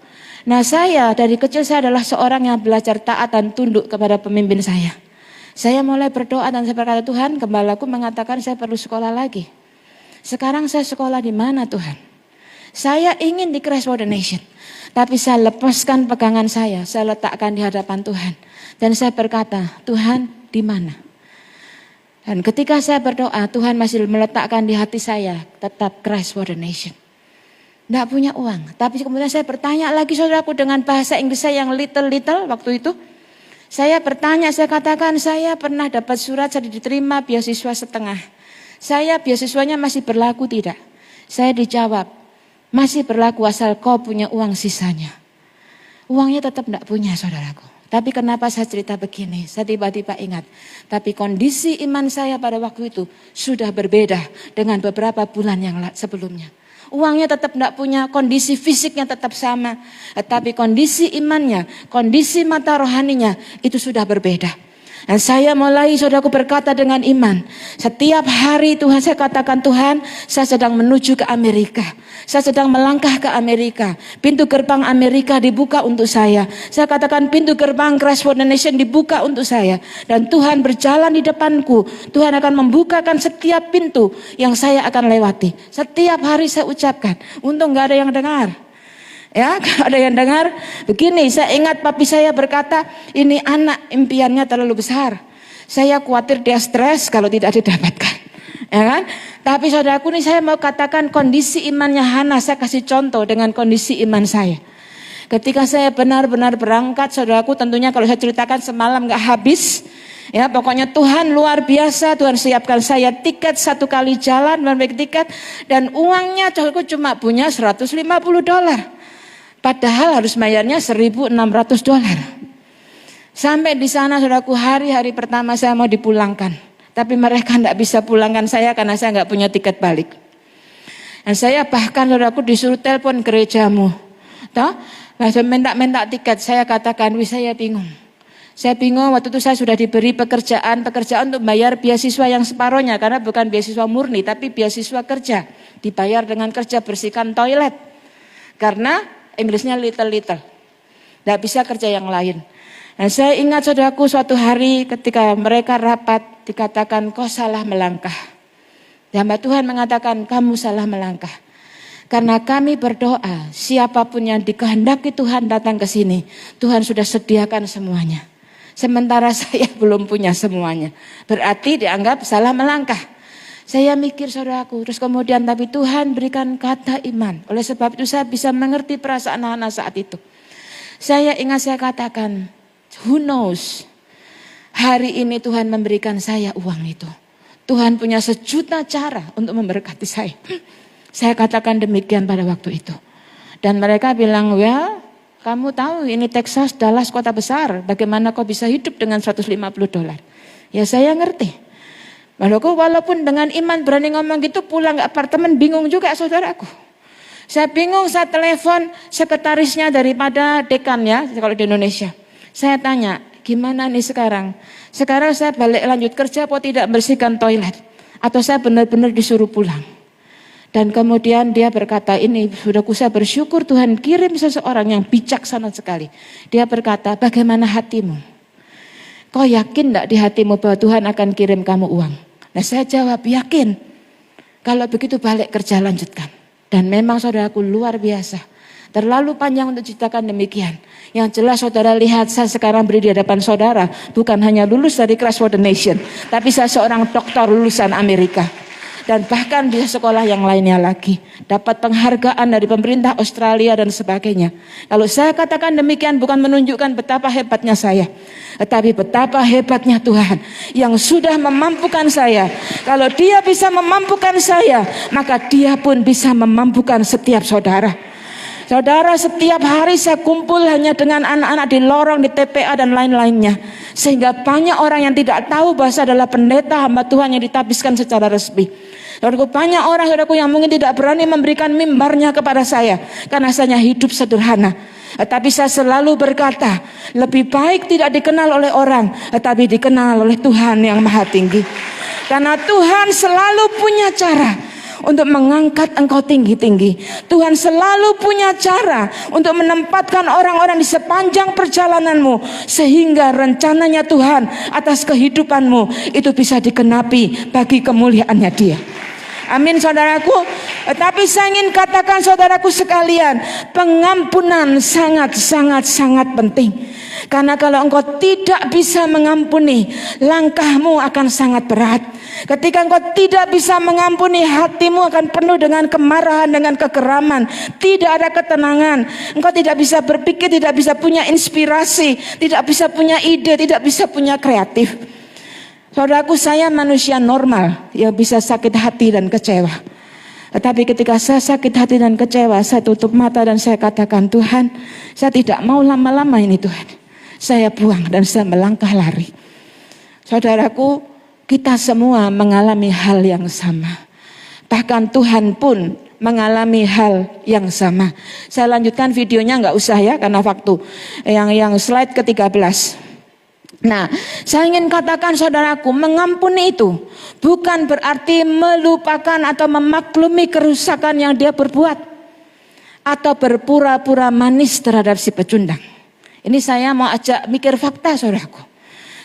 Nah saya dari kecil saya adalah seorang yang belajar taat dan tunduk kepada pemimpin saya. Saya mulai berdoa dan saya berkata, Tuhan, gembalaku mengatakan saya perlu sekolah lagi. Sekarang saya sekolah di mana Tuhan? Saya ingin di Christ for the Nation. Tapi saya lepaskan pegangan saya letakkan di hadapan Tuhan. Dan saya berkata, Tuhan di mana? Dan ketika saya berdoa, Tuhan masih meletakkan di hati saya tetap Christ for the Nation. Tidak punya uang. Tapi kemudian saya bertanya lagi saudaraku dengan bahasa Inggris saya yang little waktu itu. Saya bertanya, saya katakan saya pernah dapat surat saya diterima beasiswa setengah. Saya beasiswanya masih berlaku tidak? Saya dijawab, masih berlaku asal kau punya uang sisanya. Uangnya tetap tidak punya saudaraku. Tapi kenapa saya cerita begini? Saya tiba-tiba ingat. Tapi kondisi iman saya pada waktu itu sudah berbeda dengan beberapa bulan yang sebelumnya. Uangnya tetap tidak punya, kondisi fisiknya tetap sama. Tapi kondisi imannya, kondisi mata rohaninya itu sudah berbeda. Dan saya mulai saudaraku berkata dengan iman. Setiap hari Tuhan saya katakan, Tuhan saya sedang menuju ke Amerika. Saya sedang melangkah ke Amerika. Pintu gerbang Amerika dibuka untuk saya. Saya katakan pintu gerbang Christ for the Nation dibuka untuk saya. Dan Tuhan berjalan di depanku. Tuhan akan membukakan setiap pintu yang saya akan lewati. Setiap hari saya ucapkan. Untung gak ada yang dengar. Ya, kalau ada yang dengar, begini, saya ingat papi saya berkata, ini anak impiannya terlalu besar. Saya khawatir dia stres kalau tidak didapatkan. Ya kan? Tapi saudaraku ini saya mau katakan kondisi imannya Hana, saya kasih contoh dengan kondisi iman saya. Ketika saya benar-benar berangkat, saudaraku tentunya kalau saya ceritakan semalam gak habis. Ya, pokoknya Tuhan luar biasa, Tuhan siapkan saya tiket 1 kali jalan, membeli tiket. Dan uangnya saudaraku cuma punya $150. Padahal harus bayarnya $1.600. Sampai di sana saudaraku hari-hari pertama saya mau dipulangkan. Tapi mereka tidak bisa pulangkan saya karena saya nggak punya tiket balik. Dan saya bahkan saudaraku disuruh telepon gerejamu. Toh? Langsung minta tiket. Saya katakan, saya bingung. Saya bingung waktu itu saya sudah diberi pekerjaan untuk bayar beasiswa yang separohnya. Karena bukan beasiswa murni tapi beasiswa kerja. Dibayar dengan kerja bersihkan toilet. Karena Inggrisnya little. Tidak bisa kerja yang lain. Dan saya ingat saudaraku suatu hari ketika mereka rapat dikatakan kau salah melangkah. Hamba Tuhan mengatakan kamu salah melangkah. Karena kami berdoa siapapun yang dikehendaki Tuhan datang ke sini. Tuhan sudah sediakan semuanya. Sementara saya belum punya semuanya. Berarti dianggap salah melangkah. Saya mikir saudaraku, terus kemudian tapi Tuhan berikan kata iman. Oleh sebab itu saya bisa mengerti perasaan Hana saat itu. Saya ingat saya katakan, who knows, hari ini Tuhan memberikan saya uang itu. Tuhan punya sejuta cara untuk memberkati saya. Saya katakan demikian pada waktu itu. Dan mereka bilang, well, kamu tahu ini Texas, Dallas kota besar. Bagaimana kau bisa hidup dengan $150? Ya saya ngerti. Walaupun dengan iman berani ngomong gitu pulang ke apartemen bingung juga saudaraku. Saya bingung, saya telepon sekretarisnya daripada dekan ya kalau di Indonesia. Saya tanya, gimana nih sekarang? Sekarang saya balik lanjut kerja atau tidak bersihkan toilet? Atau saya benar-benar disuruh pulang? Dan kemudian dia berkata, ini saudaraku saya bersyukur Tuhan kirim seseorang yang bijaksana sekali. Dia berkata, bagaimana hatimu? Kau yakin enggak di hatimu bahwa Tuhan akan kirim kamu uang? Nah saya jawab yakin. Kalau begitu balik kerja lanjutkan. Dan memang saudaraku luar biasa. Terlalu panjang untuk ceritakan demikian. Yang jelas saudara lihat saya sekarang berdiri di hadapan saudara. Bukan hanya lulus dari Christ for the Nation. Tapi saya seorang doktor lulusan Amerika. Dan bahkan di sekolah yang lainnya lagi. Dapat penghargaan dari pemerintah Australia dan sebagainya. Kalau saya katakan demikian bukan menunjukkan betapa hebatnya saya. Tetapi betapa hebatnya Tuhan yang sudah memampukan saya. Kalau dia bisa memampukan saya, maka dia pun bisa memampukan setiap saudara. Saudara, setiap hari saya kumpul hanya dengan anak-anak di lorong, di TPA dan lain-lainnya. Sehingga banyak orang yang tidak tahu bahwa saya adalah pendeta hamba Tuhan yang ditabiskan secara resmi. Saudaraku, banyak orang saudaraku yang mungkin tidak berani memberikan mimbarnya kepada saya. Karena saya hidup sederhana. Tapi saya selalu berkata, lebih baik tidak dikenal oleh orang, tetapi dikenal oleh Tuhan yang maha tinggi. Karena Tuhan selalu punya cara untuk mengangkat engkau tinggi-tinggi. Tuhan selalu punya cara untuk menempatkan orang-orang di sepanjang perjalananmu. Sehingga rencananya Tuhan atas kehidupanmu itu bisa dikenapi bagi kemuliaannya Dia. Amin saudaraku. Tapi saya ingin katakan saudaraku sekalian, pengampunan sangat penting. Karena kalau engkau tidak bisa mengampuni, langkahmu akan sangat berat. Ketika engkau tidak bisa mengampuni, hatimu akan penuh dengan kemarahan, dengan kekeraman. Tidak ada ketenangan. Engkau tidak bisa berpikir, tidak bisa punya inspirasi, tidak bisa punya ide, tidak bisa punya kreatif. Saudaraku, saya manusia normal yang bisa sakit hati dan kecewa. Tetapi ketika saya sakit hati dan kecewa, saya tutup mata dan saya katakan, Tuhan, saya tidak mau lama-lama ini Tuhan. Saya buang dan saya melangkah lari. Saudaraku, kita semua mengalami hal yang sama. Bahkan Tuhan pun mengalami hal yang sama. Saya lanjutkan videonya, nggak usah ya karena waktu. Yang slide ke-13. Nah, saya ingin katakan saudaraku, mengampuni itu bukan berarti melupakan atau memaklumi kerusakan yang dia berbuat, atau berpura-pura manis terhadap si pecundang. Ini saya mau ajak mikir fakta saudaraku.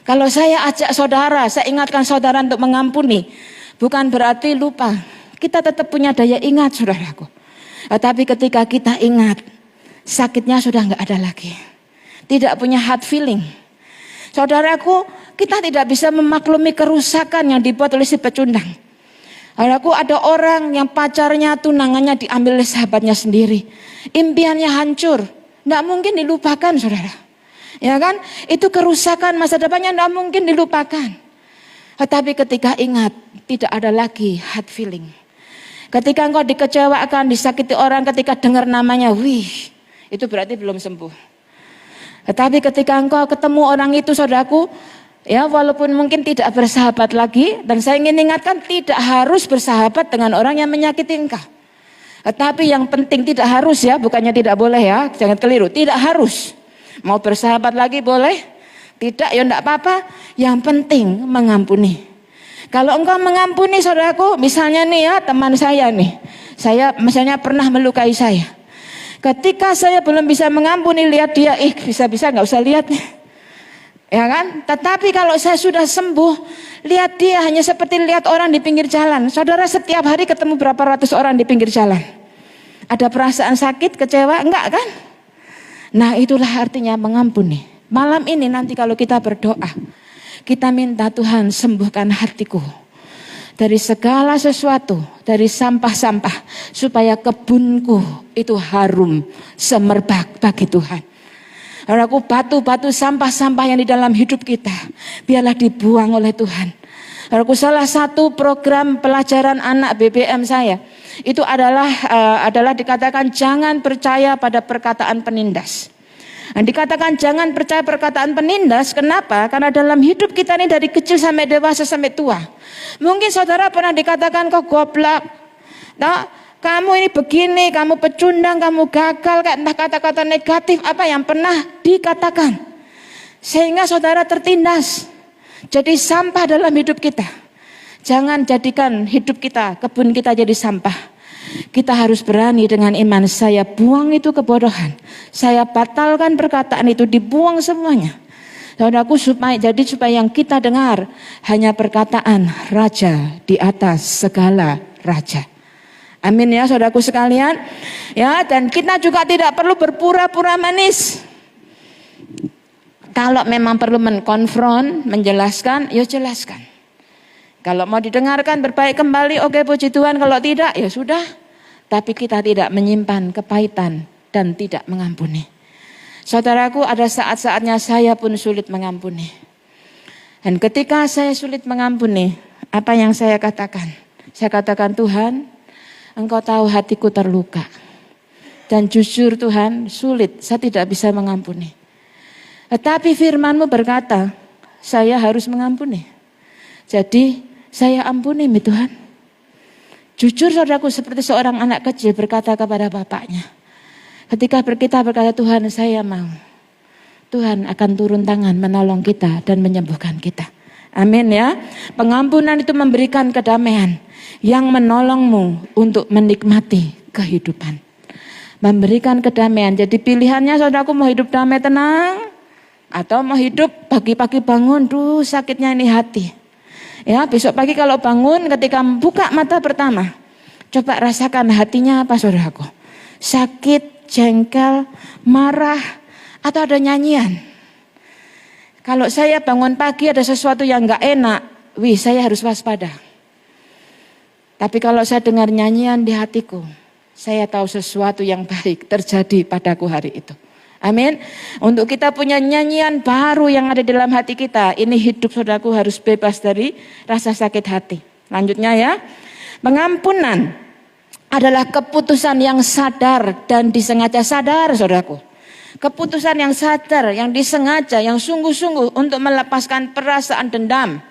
Kalau saya ajak saudara, saya ingatkan saudara untuk mengampuni, bukan berarti lupa. Kita tetap punya daya ingat saudaraku. Tapi ketika kita ingat, sakitnya sudah nggak ada lagi. Tidak punya hard feeling. Saudaraku, kita tidak bisa memaklumi kerusakan yang dibuat oleh si pecundang. Saudaraku, ada orang yang pacarnya, tunangannya diambil oleh sahabatnya sendiri. Impiannya hancur, tidak mungkin dilupakan saudara. Ya kan? Itu kerusakan masa depannya tidak mungkin dilupakan. Tetapi ketika ingat, tidak ada lagi hard feeling. Ketika engkau dikecewakan, disakiti orang, ketika dengar namanya, wih, itu berarti belum sembuh. Tetapi ketika engkau ketemu orang itu saudaraku, ya walaupun mungkin tidak bersahabat lagi, dan saya ingin ingatkan tidak harus bersahabat dengan orang yang menyakiti engkau. Tetapi yang penting tidak harus ya, bukannya tidak boleh ya, jangan keliru, tidak harus. Mau bersahabat lagi boleh, tidak ya enggak apa-apa, yang penting mengampuni. Kalau engkau mengampuni saudaraku, misalnya nih ya teman saya nih, saya misalnya pernah melukai saya. Ketika saya belum bisa mengampuni, lihat dia, bisa-bisa nggak usah lihat nih, ya kan? Tetapi kalau saya sudah sembuh, lihat dia hanya seperti lihat orang di pinggir jalan. Saudara setiap hari ketemu berapa ratus orang di pinggir jalan. Ada perasaan sakit, kecewa, enggak kan? Nah itulah artinya mengampuni. Malam ini nanti kalau kita berdoa, kita minta Tuhan sembuhkan hatiku dari segala sesuatu, dari sampah-sampah, supaya kebunku itu harum semerbak bagi Tuhan. Saudaraku, batu-batu sampah-sampah yang di dalam hidup kita, biarlah dibuang oleh Tuhan. Saudaraku, salah satu program pelajaran anak BBM saya, itu adalah dikatakan jangan percaya pada perkataan penindas. Nah, dikatakan jangan percaya perkataan penindas, kenapa? Karena dalam hidup kita ini dari kecil sampai dewasa sampai tua. Mungkin saudara pernah dikatakan kau goblok, nah, kamu ini begini, kamu pecundang, kamu gagal, entah kata-kata negatif apa yang pernah dikatakan. Sehingga saudara tertindas, jadi sampah dalam hidup kita. Jangan jadikan hidup kita, kebun kita jadi sampah. Kita harus berani dengan iman, saya buang itu kebodohan, saya batalkan perkataan itu, dibuang semuanya. Saudaraku, supaya yang kita dengar hanya perkataan raja di atas segala raja. Amin ya saudaraku sekalian. Ya, dan kita juga tidak perlu berpura-pura manis. Kalau memang perlu mengkonfront, menjelaskan, ya jelaskan. Kalau mau didengarkan berbaik kembali, oke puji Tuhan. Kalau tidak, ya sudah. Tapi kita tidak menyimpan kepahitan dan tidak mengampuni. Saudaraku, ada saat-saatnya saya pun sulit mengampuni. Dan ketika saya sulit mengampuni, apa yang saya katakan? Saya katakan, Tuhan, Engkau tahu hatiku terluka. Dan jujur Tuhan, sulit, saya tidak bisa mengampuni. Tetapi firman-Mu berkata, saya harus mengampuni. Jadi, saya ampuni Tuhan. Jujur saudaraku, seperti seorang anak kecil berkata kepada bapaknya. Ketika kita berkata, Tuhan saya mau. Tuhan akan turun tangan menolong kita dan menyembuhkan kita. Amin ya. Pengampunan itu memberikan kedamaian yang menolongmu untuk menikmati kehidupan. Memberikan kedamaian. Jadi pilihannya saudaraku, mau hidup damai tenang, atau mau hidup pagi-pagi bangun, duh sakitnya ini hati. Ya, besok pagi kalau bangun, ketika buka mata pertama, coba rasakan hatinya apa saudaraku? Sakit, jengkel, marah, atau ada nyanyian? Kalau saya bangun pagi ada sesuatu yang gak enak, saya harus waspada. Tapi kalau saya dengar nyanyian di hatiku, saya tahu sesuatu yang baik terjadi padaku hari itu. Amin. Untuk kita punya nyanyian baru yang ada di dalam hati kita. Ini hidup saudaraku harus bebas dari rasa sakit hati. Lanjutnya ya. Pengampunan adalah keputusan yang sadar dan disengaja. Sadar, saudaraku. Keputusan yang sadar, yang disengaja, yang sungguh-sungguh untuk melepaskan perasaan dendam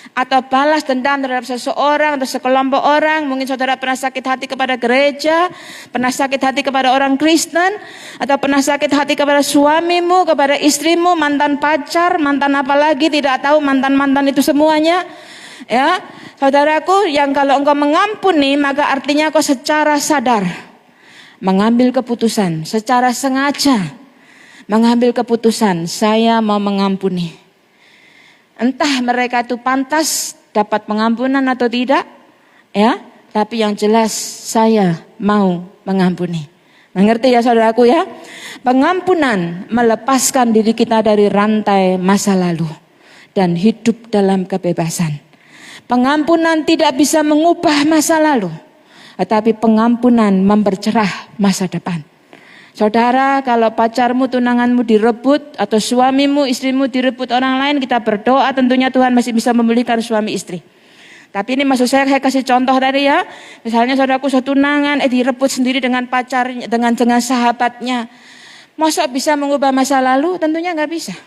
atau balas dendam terhadap seseorang atau sekelompok orang. Mungkin saudara pernah sakit hati kepada gereja, pernah sakit hati kepada orang Kristen, atau pernah sakit hati kepada suamimu, kepada istrimu, mantan pacar, mantan apa lagi, tidak tahu, mantan-mantan itu semuanya. Ya, saudaraku, yang kalau engkau mengampuni, maka artinya engkau secara sadar mengambil keputusan, secara sengaja mengambil keputusan, saya mau mengampuni. Entah mereka itu pantas dapat pengampunan atau tidak, ya. Tapi yang jelas saya mau mengampuni. Mengerti ya saudaraku ya? Pengampunan melepaskan diri kita dari rantai masa lalu dan hidup dalam kebebasan. Pengampunan tidak bisa mengubah masa lalu, tetapi pengampunan mempercerah masa depan. Saudara, kalau pacarmu, tunanganmu direbut, atau suamimu, istrimu direbut orang lain, kita berdoa tentunya Tuhan masih bisa memulihkan suami istri. Tapi ini maksud saya kasih contoh tadi ya. Misalnya saudaraku setunangan direbut sendiri dengan pacarnya, dengan sahabatnya. Masa bisa mengubah masa lalu? Tentunya nggak bisa.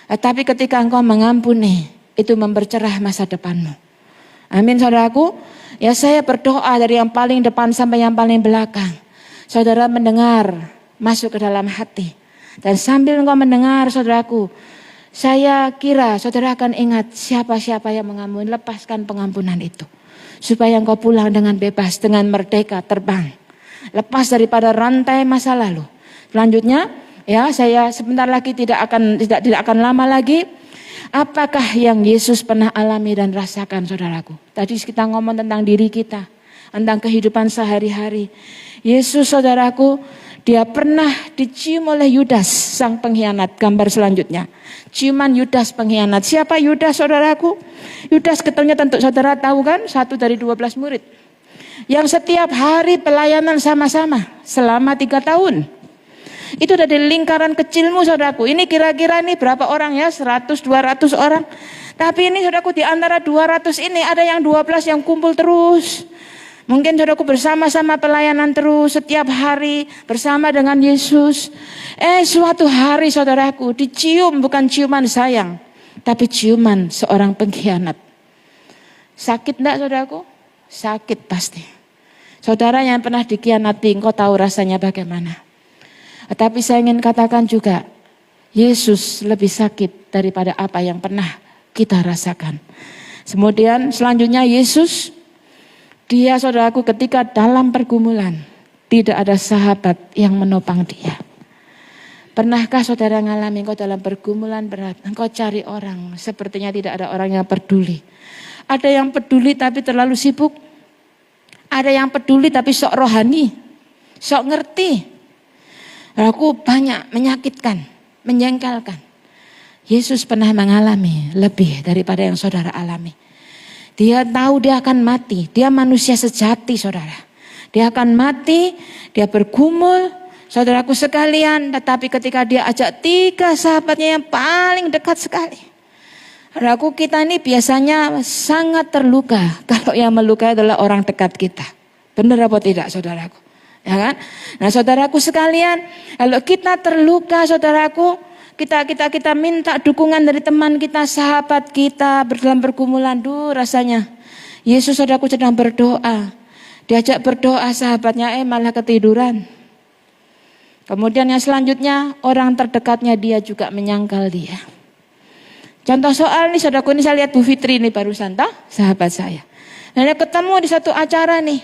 Tapi ketika engkau mengampuni, itu mempercerah masa depanmu. Amin saudaraku. Ya, saya berdoa dari yang paling depan sampai yang paling belakang. Saudara mendengar, masuk ke dalam hati. Dan sambil engkau mendengar saudaraku, saya kira saudara akan ingat siapa-siapa yang mengampuni, lepaskan pengampunan itu. Supaya engkau pulang dengan bebas, dengan merdeka, terbang. Lepas daripada rantai masa lalu. Selanjutnya, ya saya sebentar lagi tidak akan lama lagi. Apakah yang Yesus pernah alami dan rasakan saudaraku? Tadi kita ngomong tentang diri kita, tentang kehidupan sehari-hari. Yesus saudaraku, dia pernah dicium oleh Yudas sang pengkhianat. Gambar selanjutnya. Ciuman Yudas pengkhianat. Siapa Yudas saudaraku? Yudas ketemu tentu saudara tahu kan? 1 dari 12 murid. Yang setiap hari pelayanan sama-sama selama 3 tahun. Itu dari lingkaran kecilmu saudaraku. Ini kira-kira ini berapa orang ya? 100, 200 orang. Tapi ini saudaraku di antara 200 ini ada yang 12 yang kumpul terus. Mungkin saudaraku bersama-sama pelayanan terus setiap hari bersama dengan Yesus. Suatu hari saudaraku dicium, bukan ciuman sayang, tapi ciuman seorang pengkhianat. Sakit enggak saudaraku? Sakit pasti. Saudara yang pernah dikhianati, engkau tahu rasanya bagaimana. Tapi saya ingin katakan juga, Yesus lebih sakit daripada apa yang pernah kita rasakan. Kemudian selanjutnya Yesus, dia saudaraku ketika dalam pergumulan tidak ada sahabat yang menopang dia. Pernahkah saudara ngalami engkau dalam pergumulan berat, engkau cari orang, sepertinya tidak ada orang yang peduli. Ada yang peduli tapi terlalu sibuk. Ada yang peduli tapi sok rohani, sok ngerti. Aku banyak menyakitkan, menjengkelkan. Yesus pernah mengalami lebih daripada yang saudara alami. Dia tahu dia akan mati. Dia manusia sejati saudara. Dia akan mati. Dia bergumul. Saudaraku sekalian. Tetapi ketika dia ajak 3 sahabatnya yang paling dekat sekali. Saudaraku kita ini biasanya sangat terluka. Kalau yang melukai adalah orang dekat kita. Benar apa tidak saudaraku? Ya kan? Nah saudaraku sekalian. Kalau kita terluka saudaraku. Kita minta dukungan dari teman kita, sahabat kita dalam pergumulan. Rasanya Yesus saudaraku sedang berdoa. Diajak berdoa sahabatnya malah ketiduran. Kemudian yang selanjutnya orang terdekatnya dia juga menyangkal dia. Contoh soal nih saudaraku, ini saya lihat Bu Fitri nih barusan toh, sahabat saya. Nah ketemu di satu acara nih.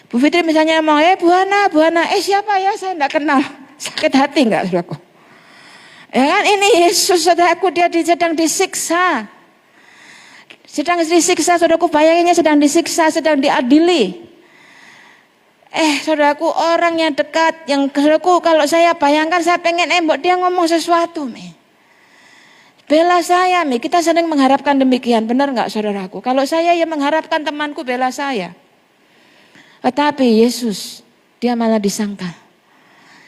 Bu Fitri misalnya mau Bu Hana, siapa ya saya enggak kenal. Sakit hati enggak saudaraku? Ya kan ini Yesus saudaraku dia sedang disiksa. Sedang disiksa saudaraku, bayanginnya sedang disiksa, sedang diadili. Saudaraku orang yang dekat, yang saudaraku kalau saya bayangkan saya pengen dia ngomong sesuatu bela saya kita sering mengharapkan demikian, benar enggak saudaraku? Kalau saya ya mengharapkan temanku bela saya. Tetapi Yesus dia malah disangka.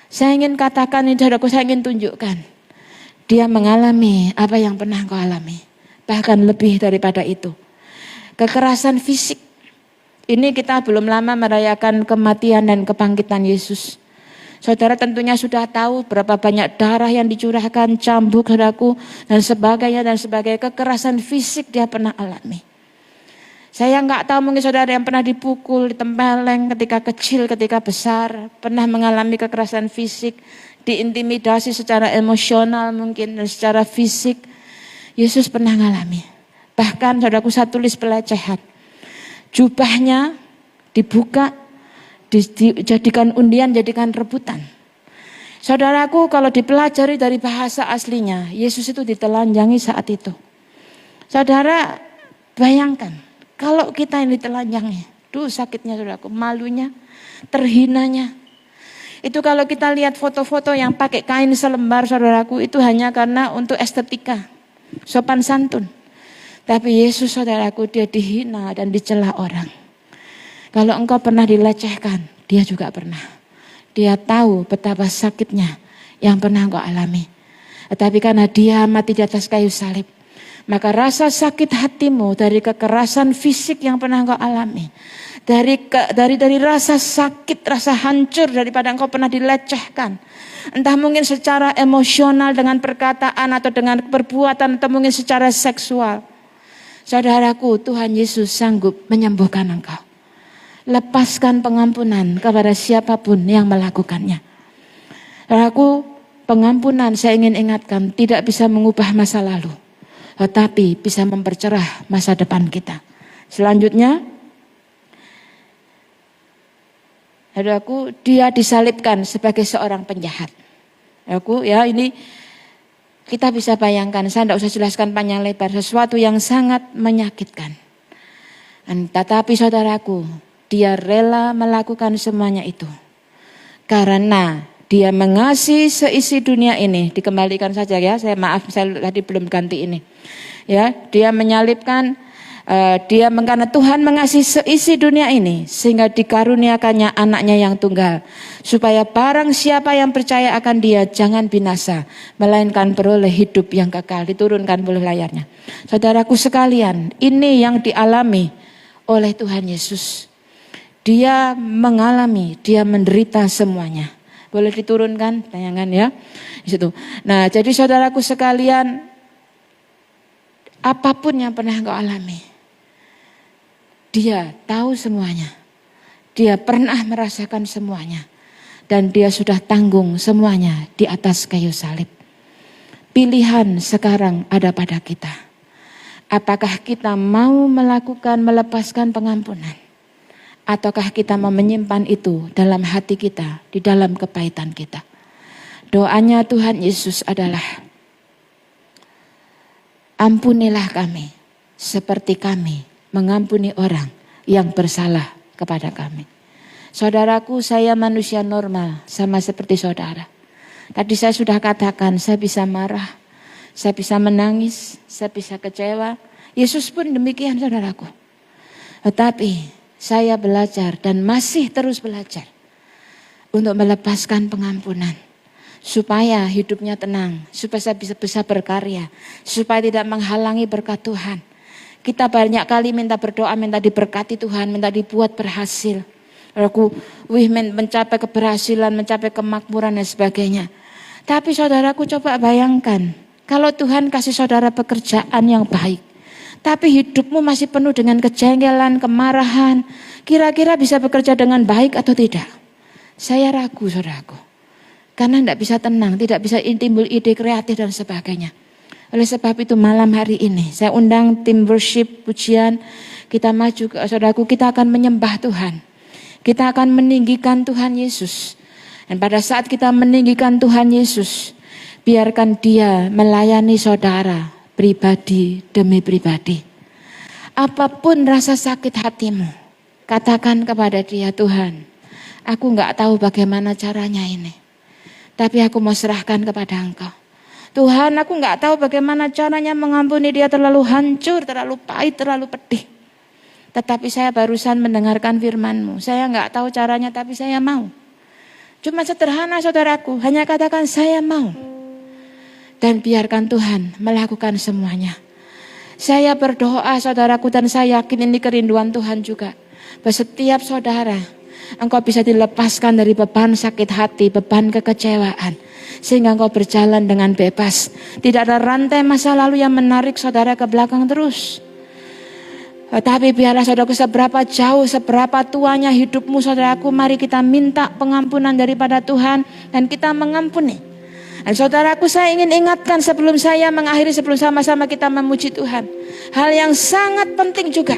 Saya ingin katakan ini saudaraku, saya ingin tunjukkan. Dia mengalami apa yang pernah kau alami. Bahkan lebih daripada itu. Kekerasan fisik. Ini kita belum lama merayakan kematian dan kebangkitan Yesus. Saudara tentunya sudah tahu berapa banyak darah yang dicurahkan, cambuk, saudaraku, dan sebagainya, kekerasan fisik dia pernah alami. Saya nggak tahu mungkin saudara yang pernah dipukul, ditempeleng ketika kecil, ketika besar, pernah mengalami kekerasan fisik, diintimidasi secara emosional mungkin dan secara fisik. Yesus pernah mengalami. Bahkan saudaraku, saya tulis pelecehan. Jubahnya dibuka, dijadikan undian, jadikan rebutan. Saudaraku, kalau dipelajari dari bahasa aslinya, Yesus itu ditelanjangi saat itu. Saudara, bayangkan kalau kita yang ditelanjangi, duh sakitnya saudaraku, malunya, terhinanya. Itu kalau kita lihat foto-foto yang pakai kain selembar, saudaraku, itu hanya karena untuk estetika, sopan santun. Tapi Yesus, saudaraku, dia dihina dan dicela orang. Kalau engkau pernah dilecehkan, dia juga pernah. Dia tahu betapa sakitnya yang pernah engkau alami. Tetapi karena dia mati di atas kayu salib, maka rasa sakit hatimu dari kekerasan fisik yang pernah engkau alami, dari rasa sakit, rasa hancur daripada engkau pernah dilecehkan, entah mungkin secara emosional dengan perkataan atau dengan perbuatan, atau mungkin secara seksual. Saudaraku, Tuhan Yesus sanggup menyembuhkan engkau. Lepaskan pengampunan kepada siapapun yang melakukannya. Saudaraku, pengampunan saya ingin ingatkan tidak bisa mengubah masa lalu, tetapi bisa mempercerah masa depan kita. Selanjutnya, saudaraku, dia disalibkan sebagai seorang penjahat. Saudaraku, ya ini kita bisa bayangkan, saya tidak usah jelaskan panjang lebar, sesuatu yang sangat menyakitkan. Tetapi saudaraku, dia rela melakukan semuanya itu karena dia mengasihi seisi dunia ini. Dikembalikan saja ya, saya tadi belum ganti ini. Ya, dia menyalibkan, karena Tuhan mengasihi seisi dunia ini sehingga dikaruniakannya anaknya yang tunggal, supaya barang siapa yang percaya akan dia jangan binasa, melainkan beroleh hidup yang kekal. Diturunkan boleh layarnya. Saudaraku sekalian, ini yang dialami oleh Tuhan Yesus. Dia mengalami, dia menderita semuanya. Boleh diturunkan tayangan ya. Di situ. Nah, jadi saudaraku sekalian, apapun yang pernah engkau alami, dia tahu semuanya. Dia pernah merasakan semuanya. Dan dia sudah tanggung semuanya di atas kayu salib. Pilihan sekarang ada pada kita. Apakah kita mau melepaskan pengampunan? Ataukah kita mau menyimpan itu dalam hati kita, di dalam kepahitan kita? Doanya Tuhan Yesus adalah, ampunilah kami seperti kami mengampuni orang yang bersalah kepada kami. Saudaraku, saya manusia normal sama seperti saudara. Tadi saya sudah katakan, saya bisa marah, saya bisa menangis, saya bisa kecewa. Yesus pun demikian saudaraku. Tetapi saya belajar dan masih terus belajar untuk melepaskan pengampunan. Supaya hidupnya tenang, supaya saya bisa berkarya, supaya tidak menghalangi berkat Tuhan. Kita banyak kali minta berdoa, minta diberkati Tuhan, minta dibuat berhasil. Aku mencapai keberhasilan, mencapai kemakmuran dan sebagainya. Tapi saudaraku coba bayangkan, kalau Tuhan kasih saudara pekerjaan yang baik, tapi hidupmu masih penuh dengan kejengkelan, kemarahan. Kira-kira bisa bekerja dengan baik atau tidak? Saya ragu saudaraku. Karena tidak bisa tenang, tidak bisa timbul ide kreatif dan sebagainya. Oleh sebab itu malam hari ini saya undang tim worship, pujian. Kita maju ke saudaraku, kita akan menyembah Tuhan. Kita akan meninggikan Tuhan Yesus. Dan pada saat kita meninggikan Tuhan Yesus, biarkan dia melayani saudara. Pribadi demi pribadi. Apapun rasa sakit hatimu, katakan kepada dia, Tuhan, aku gak tahu bagaimana caranya ini. Tapi aku mau serahkan kepada Engkau. Tuhan, aku gak tahu bagaimana caranya mengampuni dia, terlalu hancur, terlalu pahit, terlalu pedih. Tetapi saya barusan mendengarkan firman-Mu. Saya gak tahu caranya, tapi saya mau. Cuma sederhana saudaraku, hanya katakan saya mau. Dan biarkan Tuhan melakukan semuanya. Saya berdoa saudaraku, dan saya yakin ini kerinduan Tuhan juga. bahwa setiap saudara, engkau bisa dilepaskan dari beban sakit hati, beban kekecewaan, sehingga engkau berjalan dengan bebas. Tidak ada rantai masa lalu yang menarik saudara ke belakang terus. Tapi biarlah saudaraku, seberapa jauh, seberapa tuanya hidupmu saudaraku, mari kita minta pengampunan daripada Tuhan dan kita mengampuni. Dan saudaraku, saya ingin ingatkan sebelum saya mengakhiri, sebelum sama-sama kita memuji Tuhan, hal yang sangat penting juga.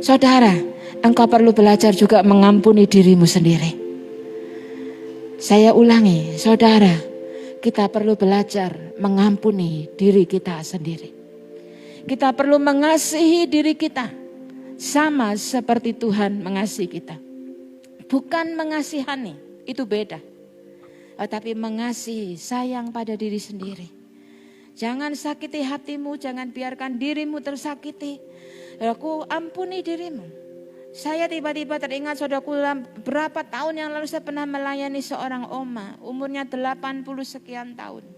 Saudara, engkau perlu belajar juga mengampuni dirimu sendiri. Saya ulangi, saudara, kita perlu belajar mengampuni diri kita sendiri. Kita perlu mengasihi diri kita sama seperti Tuhan mengasihi kita. Bukan mengasihani, itu beda. Tetapi mengasihi, sayang pada diri sendiri. Jangan sakiti hatimu, jangan biarkan dirimu tersakiti. Aku ampuni dirimu. Saya tiba-tiba teringat saudaraku, berapa tahun yang lalu saya pernah melayani seorang oma, umurnya 80 sekian tahun.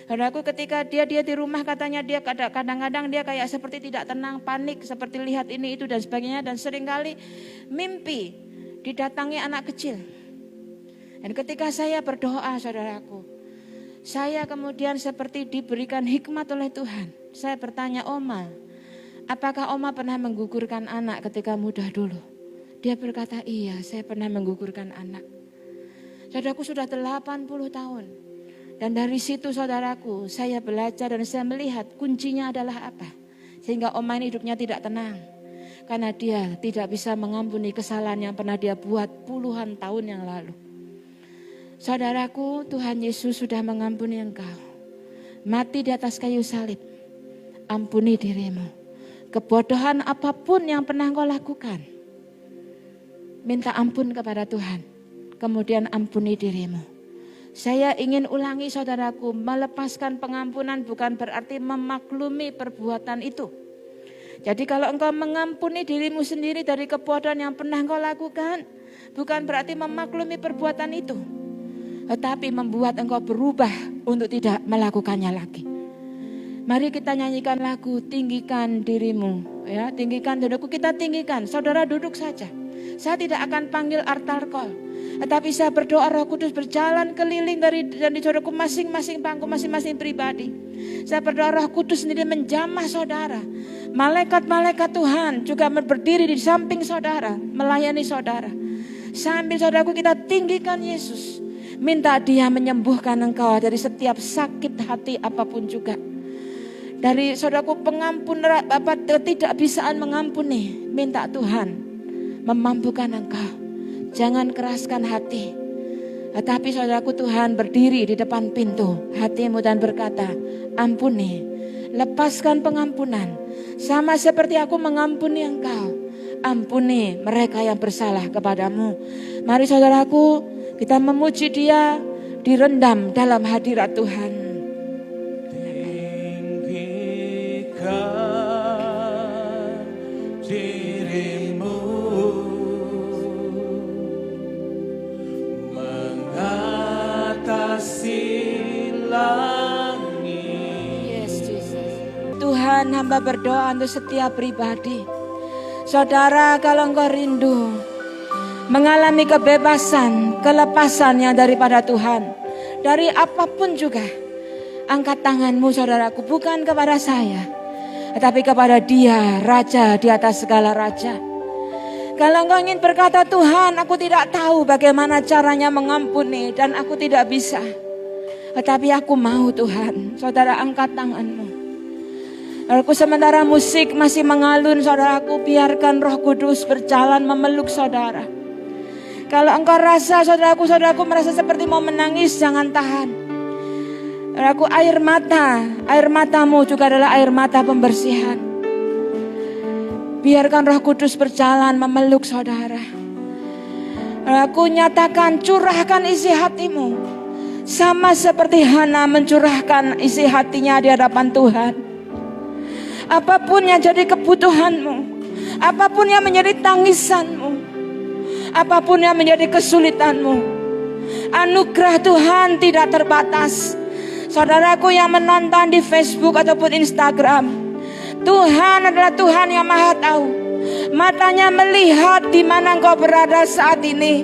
Saudaraku, ketika dia di rumah, katanya dia kadang-kadang dia kayak seperti tidak tenang, panik, seperti lihat ini itu dan sebagainya, dan seringkali mimpi didatangi anak kecil. Dan ketika saya berdoa, saudaraku, saya kemudian seperti diberikan hikmat oleh Tuhan. Saya bertanya, Oma, apakah Oma pernah menggugurkan anak ketika muda dulu? Dia berkata, iya, saya pernah menggugurkan anak. Saudaraku, sudah 80 tahun. Dan dari situ saudaraku, saya belajar dan saya melihat kuncinya adalah apa. Sehingga Oma ini hidupnya tidak tenang. Karena dia tidak bisa mengampuni kesalahan yang pernah dia buat puluhan tahun yang lalu. Saudaraku, Tuhan Yesus sudah mengampuni engkau. Mati di atas kayu salib. Ampuni dirimu. Kebodohan apapun yang pernah engkau lakukan, minta ampun kepada Tuhan. Kemudian ampuni dirimu. Saya ingin ulangi saudaraku, melepaskan pengampunan bukan berarti memaklumi perbuatan itu. Jadi kalau engkau mengampuni dirimu sendiri dari kebodohan yang pernah engkau lakukan, bukan berarti memaklumi perbuatan itu. Tetapi membuat engkau berubah untuk tidak melakukannya lagi. Mari kita nyanyikan lagu Tinggikan Dirimu. Ya, tinggikan saudaraku, kita tinggikan. Saudara duduk saja. Saya tidak akan panggil altar call. Tetapi saya berdoa Roh Kudus berjalan keliling dari saudaraku masing-masing bangku, masing-masing pribadi. Saya berdoa Roh Kudus sendiri menjamah saudara. Malaikat-malaikat Tuhan juga berdiri di samping saudara, melayani saudara. Sambil saudaraku kita tinggikan Yesus. Minta dia menyembuhkan engkau dari setiap sakit hati apapun juga. Dari saudaraku pengampun ketidakbisaan mengampuni. Minta Tuhan memampukan engkau. Jangan keraskan hati. Tetapi saudaraku, Tuhan berdiri di depan pintu hatimu dan berkata, ampuni, lepaskan pengampunan. Sama seperti aku mengampuni engkau. Ampuni mereka yang bersalah kepadamu. Mari saudaraku, kita memuji dia, direndam dalam hadirat Tuhan. Tinggikan dirimu, mengatasi langit. Yes, Jesus. Tuhan, hamba berdoa untuk setiap pribadi. Saudara, kalau engkau rindu mengalami kebebasan, kelepasan yang daripada Tuhan, dari apapun juga, angkat tanganmu saudaraku, bukan kepada saya, tetapi kepada Dia, Raja di atas segala raja. Kalau engkau ingin berkata, Tuhan, aku tidak tahu bagaimana caranya mengampuni dan aku tidak bisa, tetapi aku mau Tuhan. Saudara, angkat tanganmu. Aku sementara musik masih mengalun, saudaraku, biarkan Roh Kudus berjalan memeluk saudara. Kalau engkau rasa saudaraku merasa seperti mau menangis, jangan tahan. Saudaraku, air matamu juga adalah air mata pembersihan. Biarkan Roh Kudus berjalan memeluk saudara. Saudaraku, nyatakan, curahkan isi hatimu. Sama seperti Hana mencurahkan isi hatinya di hadapan Tuhan. Apapun yang jadi kebutuhanmu, apapun yang menjadi tangisanmu, apapun yang menjadi kesulitanmu, anugerah Tuhan tidak terbatas. Saudaraku yang menonton di Facebook ataupun Instagram, Tuhan adalah Tuhan yang maha tahu. Matanya melihat di mana Engkau berada saat ini.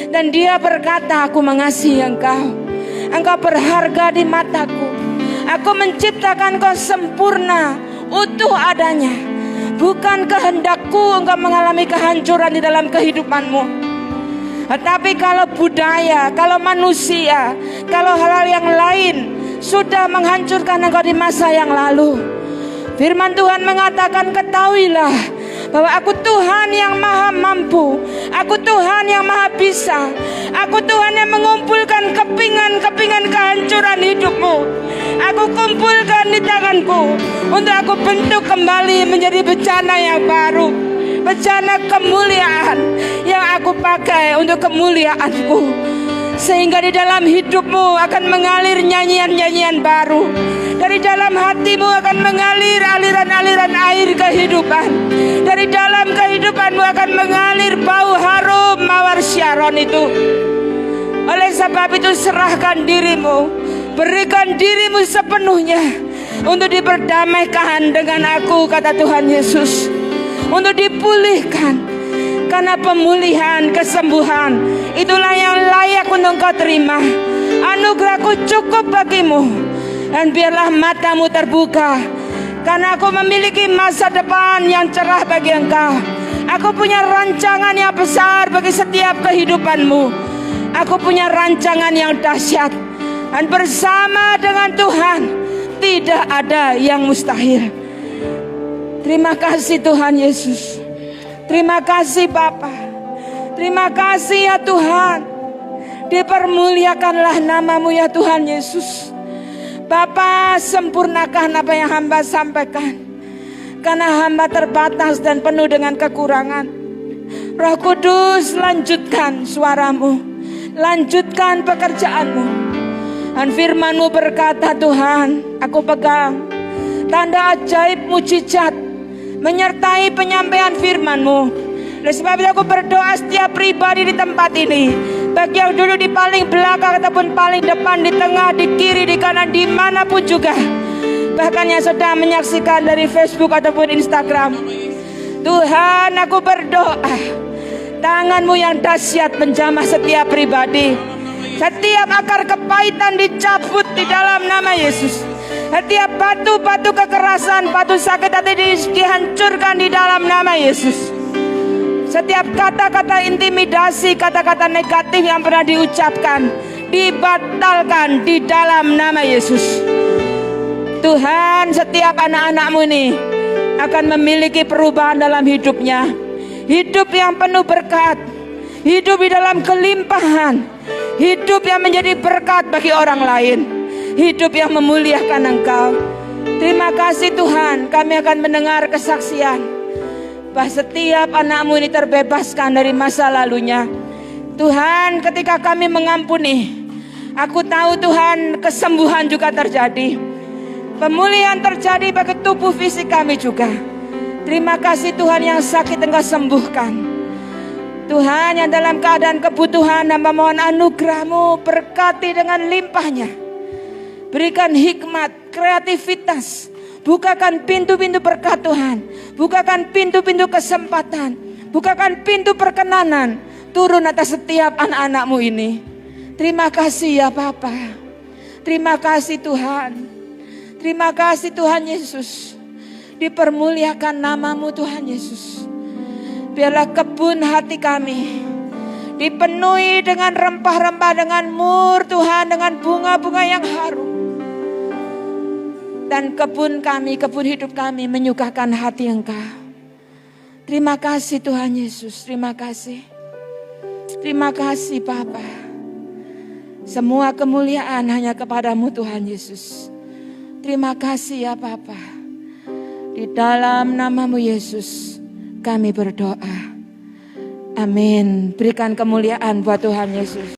Dan dia berkata, aku mengasihi Engkau. Engkau berharga di mataku. Aku menciptakan Engkau sempurna, utuh adanya. Bukan kehendakku Engkau mengalami kehancuran di dalam kehidupanmu. Tetapi kalau budaya, kalau manusia, kalau hal-hal yang lain sudah menghancurkan engkau di masa yang lalu, firman Tuhan mengatakan, ketahuilah bahwa aku Tuhan yang maha mampu, aku Tuhan yang maha bisa, aku Tuhan yang mengumpulkan kepingan-kepingan kehancuran hidupmu. Aku kumpulkan di tanganku untuk aku bentuk kembali menjadi bencana yang baru, bencana kemuliaan yang aku pakai untuk kemuliaanku. Sehingga di dalam hidupmu akan mengalir nyanyian-nyanyian baru. Dari dalam hatimu akan mengalir aliran-aliran air kehidupan. Dari dalam kehidupanmu akan mengalir bau harum mawar Syaron itu. Oleh sebab itu serahkan dirimu, berikan dirimu sepenuhnya untuk diperdamaikan dengan aku, kata Tuhan Yesus. Untuk dipulihkan. Karena pemulihan, kesembuhan, itulah yang layak untuk engkau terima. Anugerahku cukup bagimu. Dan biarlah matamu terbuka. Karena aku memiliki masa depan yang cerah bagi engkau. Aku punya rancangan yang besar bagi setiap kehidupanmu. Aku punya rancangan yang dahsyat. Dan bersama dengan Tuhan tidak ada yang mustahil. Terima kasih Tuhan Yesus. Terima kasih Bapa. Terima kasih ya Tuhan. Dipermuliakanlah namamu ya Tuhan Yesus. Bapa, sempurnakan apa yang hamba sampaikan. Karena hamba terbatas dan penuh dengan kekurangan. Roh Kudus, lanjutkan suaramu. Lanjutkan pekerjaanmu. Dan firman-Mu berkata, Tuhan, aku pegang tanda ajaib mujizat menyertai penyampaian firman-Mu. Oleh sebab itu aku berdoa setiap pribadi di tempat ini, baik yang duduk di paling belakang ataupun paling depan, di tengah, di kiri, di kanan, dimanapun juga, bahkan yang sedang menyaksikan dari Facebook ataupun Instagram. Tuhan, aku berdoa tangan-Mu yang dahsyat menjamah setiap pribadi. Setiap akar kepahitan dicabut di dalam nama Yesus. Setiap batu-batu kekerasan, batu sakit hati dihancurkan di dalam nama Yesus. Setiap kata-kata intimidasi, kata-kata negatif yang pernah diucapkan, dibatalkan di dalam nama Yesus. Tuhan, setiap anak-anak-Mu ini akan memiliki perubahan dalam hidupnya. Hidup yang penuh berkat, hidup di dalam kelimpahan, hidup yang menjadi berkat bagi orang lain, hidup yang memuliakan Engkau. Terima kasih Tuhan, kami akan mendengar kesaksian bahwa setiap anak-Mu ini terbebaskan dari masa lalunya. Tuhan, ketika kami mengampuni, aku tahu Tuhan, kesembuhan juga terjadi. Pemulihan terjadi bagi tubuh fisik kami juga. Terima kasih Tuhan, yang sakit Engkau sembuhkan. Tuhan, yang dalam keadaan kebutuhan, hamba mohon anugerah-Mu, berkati dengan limpahnya. Berikan hikmat, kreativitas. Bukakan pintu-pintu berkat Tuhan. Bukakan pintu-pintu kesempatan. Bukakan pintu perkenanan. Turun atas setiap anak-anak-Mu ini. Terima kasih ya Bapa. Terima kasih Tuhan. Terima kasih Tuhan Yesus. Dipermuliakan namamu Tuhan Yesus. Biarlah kebun hati kami dipenuhi dengan rempah-rempah, dengan mur Tuhan, dengan bunga-bunga yang harum. Dan kebun kami, kebun hidup kami menyukakan hati Engkau. Terima kasih Tuhan Yesus, terima kasih. Terima kasih Bapa. Semua kemuliaan hanya kepadamu Tuhan Yesus. Terima kasih ya Bapa. Di dalam namamu Yesus kami berdoa. Amin. Berikan kemuliaan buat Tuhan Yesus.